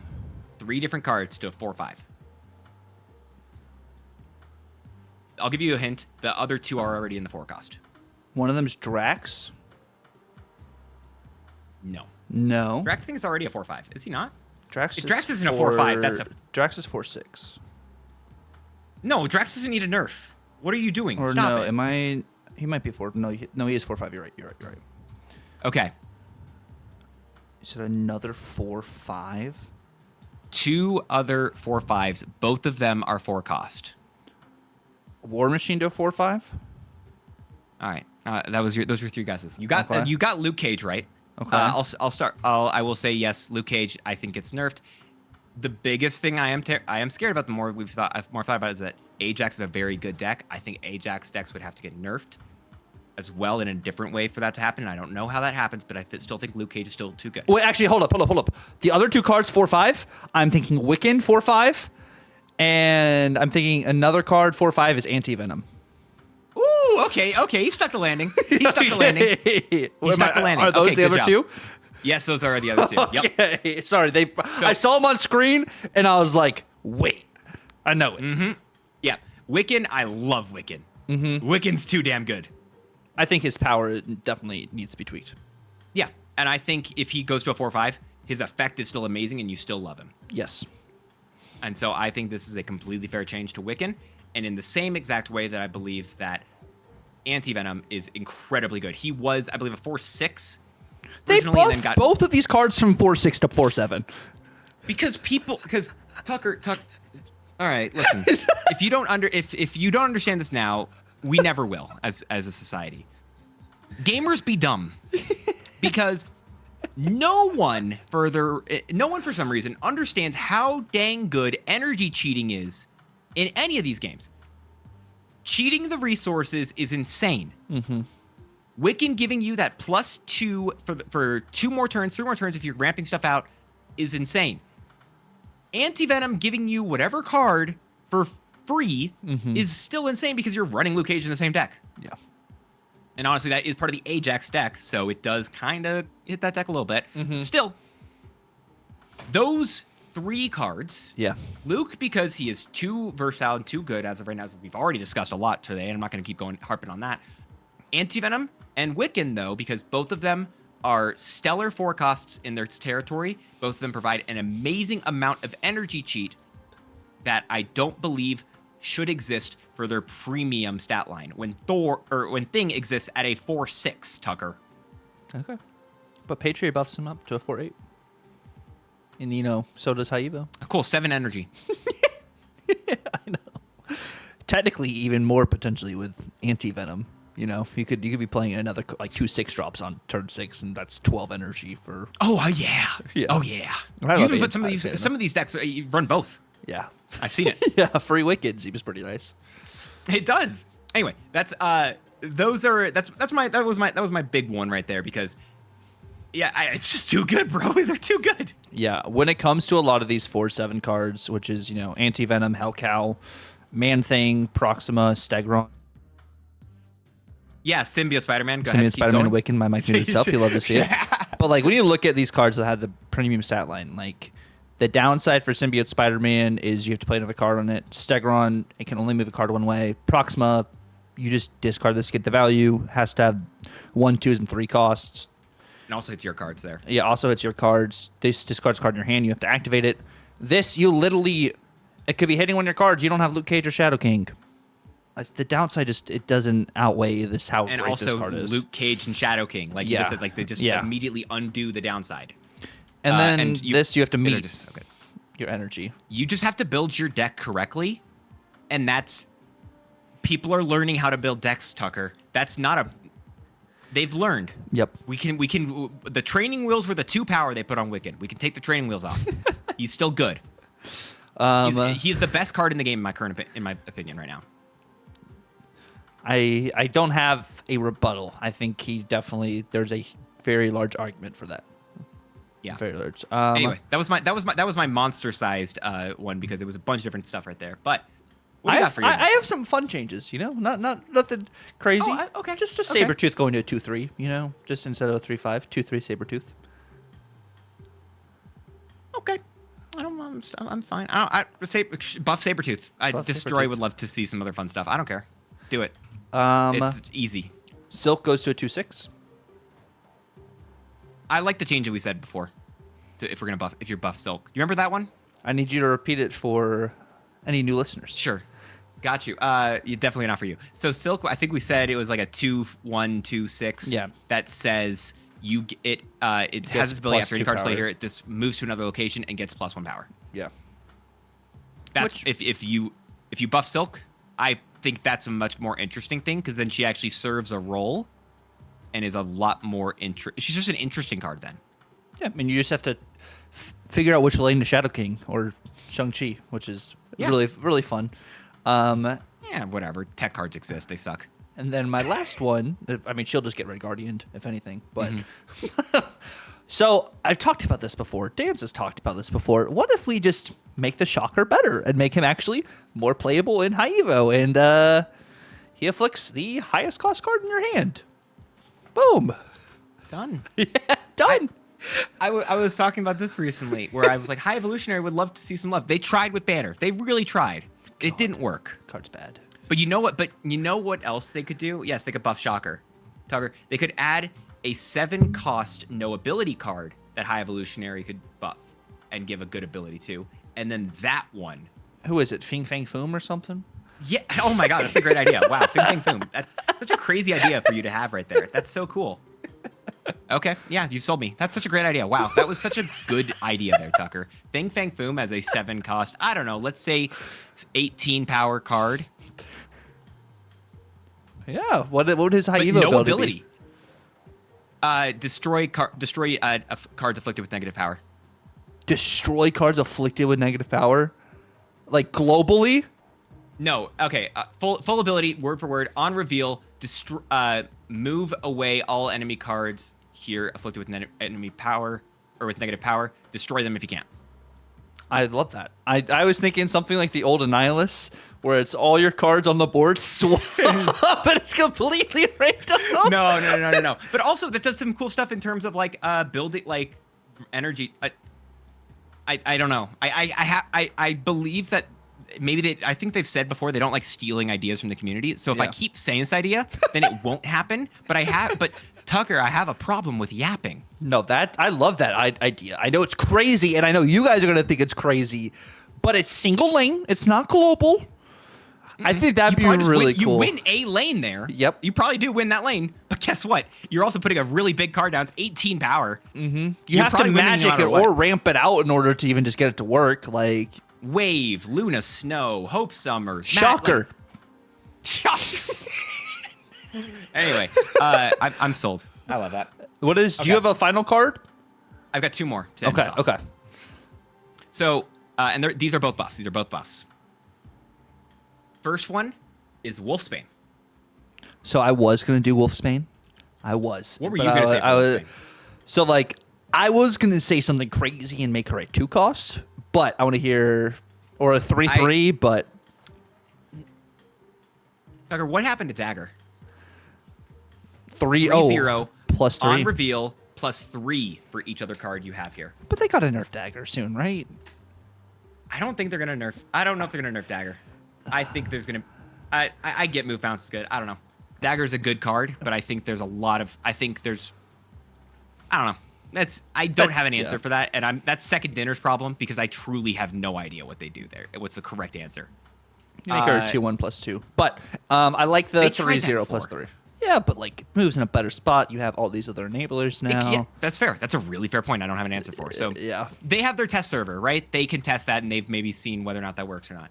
3 different cards to a 4 or 5. I'll give you a hint. The other 2 are already in the forecast. One of them's Drax. No. No. Drax thing is already a 4 or 5. Is he not? Drax If Drax isn't a 4 or 5, that's a... Drax is 4, 6. No, Drax doesn't need a nerf. What are you doing? Or Stop no, it. he might be 4. No, he is 4, 5. You're right. Okay. You said another 4, 5. 2 other 4 5s. Both of them are 4 cost. War Machine to a 4, 5. All right. Those were 3 guesses. You got Okay. you got Luke Cage right. Okay. I'll start. I will say yes. Luke Cage, I think gets nerfed. The biggest thing I am scared about, the more I've thought about it, is that Ajax is a very good deck. I think Ajax decks would have to get nerfed as well in a different way for that to happen. And I don't know how that happens, but I still think Luke Cage is still too good. Wait, actually, hold up. The other 2 cards, 4, 5. I'm thinking Wiccan, 4, 5. And I'm thinking another card, 4, 5, is Anti-Venom. Ooh, okay. He stuck the landing. He stuck the landing. He stuck the landing. Are those Okay, the other good 2? Yes, those are the other 2. Yep. Okay. Sorry, I saw them on screen, and I was like, wait. I know it. Mm-hmm. Yeah. Wiccan, I love Wiccan. Mm-hmm. Wiccan's too damn good. I think his power definitely needs to be tweaked. Yeah. And I think if he goes to a 4 or 5, his effect is still amazing and you still love him. Yes. And so I think this is a completely fair change to Wiccan. And in the same exact way that I believe that Anti-Venom is incredibly good. He was, I believe, a 4-6. They originally, and then buffed got, both of these cards from 4-6 to 4-7. because Tucker. All right, listen. if you don't understand this now, we never will as a society. Gamers be dumb, because no one for some reason understands how dang good energy cheating is in any of these games. Cheating the resources is insane. Mm-hmm. Wiccan giving you that +2 for 2 more turns, 3 more turns if you're ramping stuff out is insane. Anti-Venom giving you whatever card for free is still insane because you're running Luke Cage in the same deck. Yeah. And honestly, that is part of the Ajax deck, so it does kind of hit that deck a little bit. But still, those 3 cards. Yeah. Luke, because he is too versatile and too good as of right now, as we've already discussed a lot today, and I'm not going to keep harping on that. Anti-Venom and Wiccan, though, because both of them are stellar forecasts in their territory. Both of them provide an amazing amount of energy cheat that I don't believe should exist for their premium stat line when Thing exists at a 4-6, Tucker. Okay. But Patriot buffs him up to a 4-8. And, so does Haivo. Cool, 7 energy. Yeah, I know. Technically, even more potentially with Anti-Venom. You could be playing another 2 6-drops on turn 6, and that's 12 energy for. Oh yeah. Yeah. Oh yeah. I You love even put Anti-Venom. some of these decks. You run both. Yeah. I've seen it. Yeah, free Wicked seems pretty nice. It does. Anyway, that was my big one right there because, yeah, it's just too good, bro. They're too good. Yeah, when it comes to a lot of these 4-7 cards, which is Anti-Venom, Hellcow, Man-Thing, Proxima, Stegron. Yeah, Symbiote Spider-Man. Go ahead. Symbiote Spider-Man, Wiccan, my Mike muted self. You love to see it. Yeah. But when you look at these cards that have the premium stat line, the downside for Symbiote Spider-Man is you have to play another card on it. Stegron, it can only move a card one way. Proxima, you just discard this to get the value. Has to have 1, 2s, and 3 costs. And also hits your cards there. Yeah, also hits your cards. This discards card in your hand. You have to activate it. This, it could be hitting one of your cards. You don't have Luke Cage or Shadow King. The downside it doesn't outweigh how and great also this card is. Luke Cage and Shadow King. You just said, they just immediately undo the downside. And then you have to meet just, okay. your energy. You just have to build your deck correctly, and people are learning how to build decks, Tucker. They've learned. Yep. The training wheels were the 2 power they put on Wiccan. We can take the training wheels off. He's still good. He's the best card in the game in my opinion right now. I don't have a rebuttal. I think there's a very large argument for that. Yeah. Very large. Anyway, that was my monster-sized one because it was a bunch of different stuff right there. But what do you got for you? I have some fun changes, not nothing crazy. Oh, okay. Just Okay. Sabretooth going to a 2-3, just instead of a 3-5, 2-3 Sabretooth. Okay. I'm fine. I say buff Sabretooth. Destroy Sabretooth. would love to see some other fun stuff. I don't care. Do it. It's easy. Silk goes to a 2-6. I like the change that we said before. If you're buff Silk. You remember that one? I need you to repeat it for any new listeners. Sure. Got you. Definitely not for you. So Silk, I think we said it was like a 2-1-2-6. Yeah. That says it has this ability after any +2 card's played power. here, this moves to another location and gets +1 power. Yeah. That's if you buff Silk, I think that's a much more interesting thing because then she actually serves a role and is a lot more she's just an interesting card then. Yeah, I mean, you just have to figure out which lane to Shadow King or Shang-Chi, which is really, really fun. Yeah, whatever. Tech cards exist. They suck. And then my last one, I mean, she'll just get Red Guardianed, if anything. But So I've talked about this before. Dance has talked about this before. What if we just make the Shocker better and make him actually more playable in High Evo? And he afflicts the highest cost card in your hand. Boom. Done. Yeah, done. I was talking about this recently where I was like, High Evolutionary would love to see some love. They tried with Banner. They really tried. It didn't work. Card's bad. But you know what? Else they could do? Yes, they could buff Shocker. Tucker. They could add a 7-cost no ability card that High Evolutionary could buff and give a good ability to. And then that one. Who is it? Fing Fang Foom or something? Yeah. Oh my God, that's a great idea. Wow. Fing Fang Foom. That's such a crazy idea for you to have right there. That's so cool. Okay. Yeah, you sold me. That's such a great idea. Wow. That was such a good idea there, Tucker. Fing Fang Foom as a 7-cost, I don't know, let's say 18 power card. Yeah. What would his High But Evo no ability ability. Destroy cards afflicted with negative power. Destroy cards afflicted with negative power? Like globally? No. Okay. Full ability, word for word, on reveal, move away all enemy cards here afflicted with enemy power or with negative power. Destroy them if you can. I love that. I was thinking something like the old Annihilus, where it's all your cards on the board swap, but it's completely random. No. But also that does some cool stuff in terms of like building like energy. I don't know. I believe that maybe I think they've said before they don't like stealing ideas from the community. So if I keep saying this idea, then it won't happen. But Tucker, I have a problem with yapping. No, I love that idea. I know it's crazy, and I know you guys are gonna think it's crazy, but it's single lane. It's not global. I think that'd be really cool. You win a lane there. Yep. You probably do win that lane, but guess what? You're also putting a really big card down. It's 18 power. Mm-hmm. You have to magic it or ramp it out in order to even just get it to work. Like Wave, Luna, Snow, Hope Summers, Shocker. Shocker. Anyway, I'm sold. I love that. What is? Do you have a final card? I've got 2 more. To end this off. Okay. So, and these are both buffs. These are both buffs. First one is Wolfsbane. So I was gonna do Wolfsbane. I was. What were you gonna say for Wolfsbane? So like I was gonna say something crazy and make her a 2 cost, but I want to hear or a 3/3. But Tucker, what happened to Dagger? 3/0 plus 3 on reveal +3 for each other card you have here. But they got to nerf Dagger soon, right? I don't think they're gonna nerf. I don't know if they're gonna nerf Dagger. I think there's gonna. I get move bounce is good. I don't know. Dagger's a good card, but I think there's a lot of. I don't know. I don't have an answer for that, and that's second dinner's problem because I truly have no idea what they do there. What's the correct answer? You make her a 2/1 plus 2. But I like the 3/0 plus 3. Yeah, but like it moves in a better spot. You have all these other enablers now. Yeah, that's fair. That's a really fair point. I don't have an answer for. So yeah, they have their test server, right? They can test that, and they've maybe seen whether or not that works or not.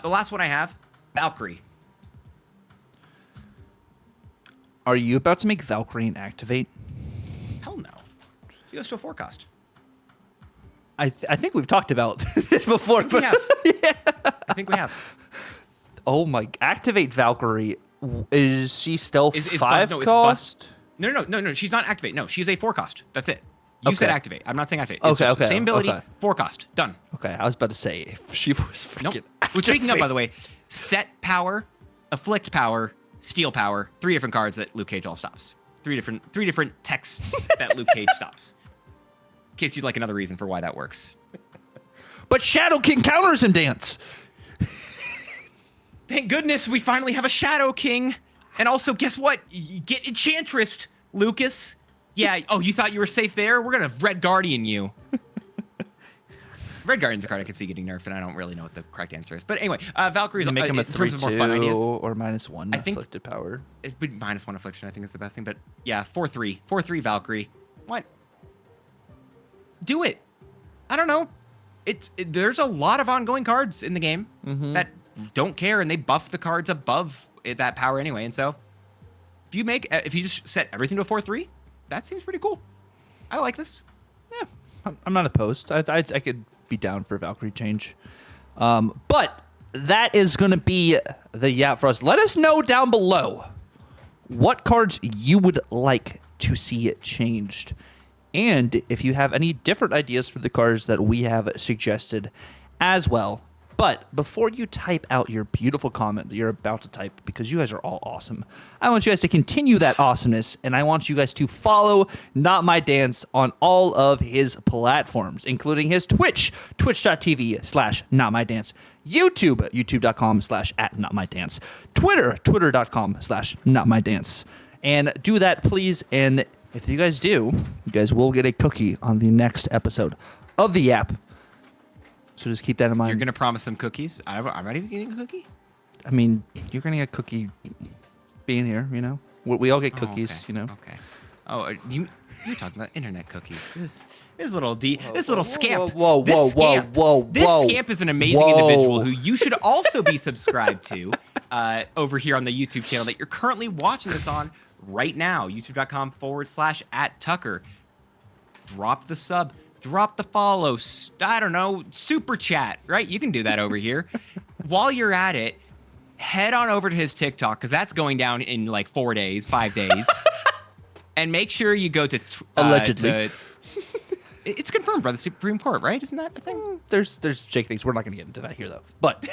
The last one I have, Valkyrie. Are you about to make Valkyrie and activate? Hell no. She goes to a 4-cost. I think we've talked about this before. I think we have. Oh my! Activate Valkyrie Is she still Is 5 no, it's cost? No. She's not activate. No, she's a 4 cost. That's it. You said Okay. activate. I'm not saying activate. It's Okay, just the okay, same ability, okay. 4 cost. Done. Okay, I was about to say if she was Nope. freaking. Which speaking of, by the way, set power, afflict power, steal power, 3 different cards that Luke Cage all stops. Three different texts that Luke Cage stops. In case you'd like another reason for why that works. But Shadow King counters him, Dance. Thank goodness we finally have a Shadow King. And also, guess what? You get Enchantress, Lucas. Yeah. Oh, you thought you were safe there? We're gonna Red Guardian you. Red Guardian's a card I can see getting nerfed, and I don't really know what the correct answer is. But anyway, Valkyrie's Make him a in terms of more fun 3/2 ideas. or -1 I think- afflicted power. It'd be -1 affliction, I think is the best thing. But yeah, 4/3. 4/3 Valkyrie. What? Do it. I don't know. There's a lot of ongoing cards in the game that don't care, and they buff the cards above that power anyway. And so if you just set everything to a 4/3, that seems pretty cool. I like this. Yeah, I'm not opposed. I could be down for a Valkyrie change. But that is going to be the Yap for us. Let us know down below what cards you would like to see changed. And if you have any different ideas for the cards that we have suggested as well. But before you type out your beautiful comment that you're about to type, because you guys are all awesome, I want you guys to continue that awesomeness, and I want you guys to follow Not My Dance on all of his platforms, including his Twitch, twitch.tv/notmydance, YouTube, youtube.com/@notmydance, Twitter, twitter.com/notmydance. And do that, please, and if you guys do, you guys will get a cookie on the next episode of the Yap. So just keep that in mind. You're gonna promise them cookies? I'm not even getting a cookie. I mean, you're gonna get a cookie being here, you know? We all get Oh, cookies, okay. you know? Okay. Oh, you're talking about internet cookies. This little scamp. This scamp is an amazing individual who you should also be subscribed to over here on the YouTube channel that you're currently watching this on right now. YouTube.com/@Tucker. Drop the sub. Drop the follow. I don't know. Super chat, right? You can do that over here. While you're at it, head on over to his TikTok, because that's going down in like 4 days, 5 days. And make sure you go to allegedly. It's confirmed by the Supreme Court, right? Isn't that the thing? There's Jake things. We're not gonna get into that here though. But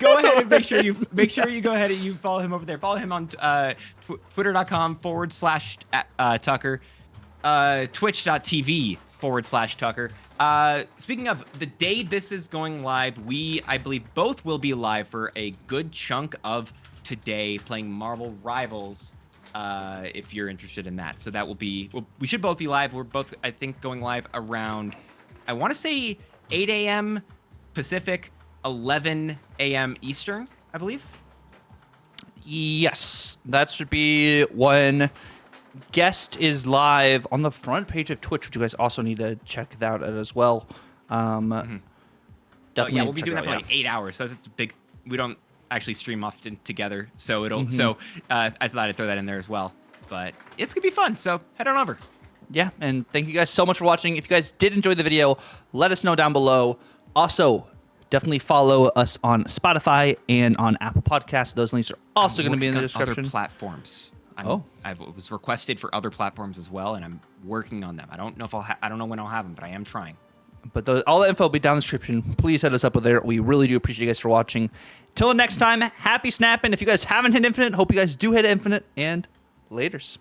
Go ahead and make sure you go ahead and you follow him over there. Follow him on twitter.com/Tucker, twitch.tv/Tucker. Speaking of the day this is going live, I believe both will be live for a good chunk of today playing Marvel Rivals. If you're interested in that. So that will be, we should both be live. We're both, I think, going live around, I want to say 8 a.m. Pacific, 11 a.m. Eastern, I believe. yes, that should be when guest is live on the front page of Twitch, which you guys also need to check that out as well. Definitely. Yeah, we'll be check doing it that out, for like 8 hours. So it's a big, we don't actually stream often together. So I thought I'd throw that in there as well. But it's going to be fun. So head on over. Yeah, and thank you guys so much for watching. If you guys did enjoy the video, let us know down below. Also, definitely follow us on Spotify and on Apple Podcasts. Those links are also going to be in the description. Other platforms. I was requested for other platforms as well, and I'm working on them. I don't know if I don't know when I'll have them, but I am trying. But all the info will be down in the description. Please hit us up with there. We really do appreciate you guys for watching. Till next time, happy snapping. If you guys haven't hit infinite, hope you guys do hit infinite, and laters.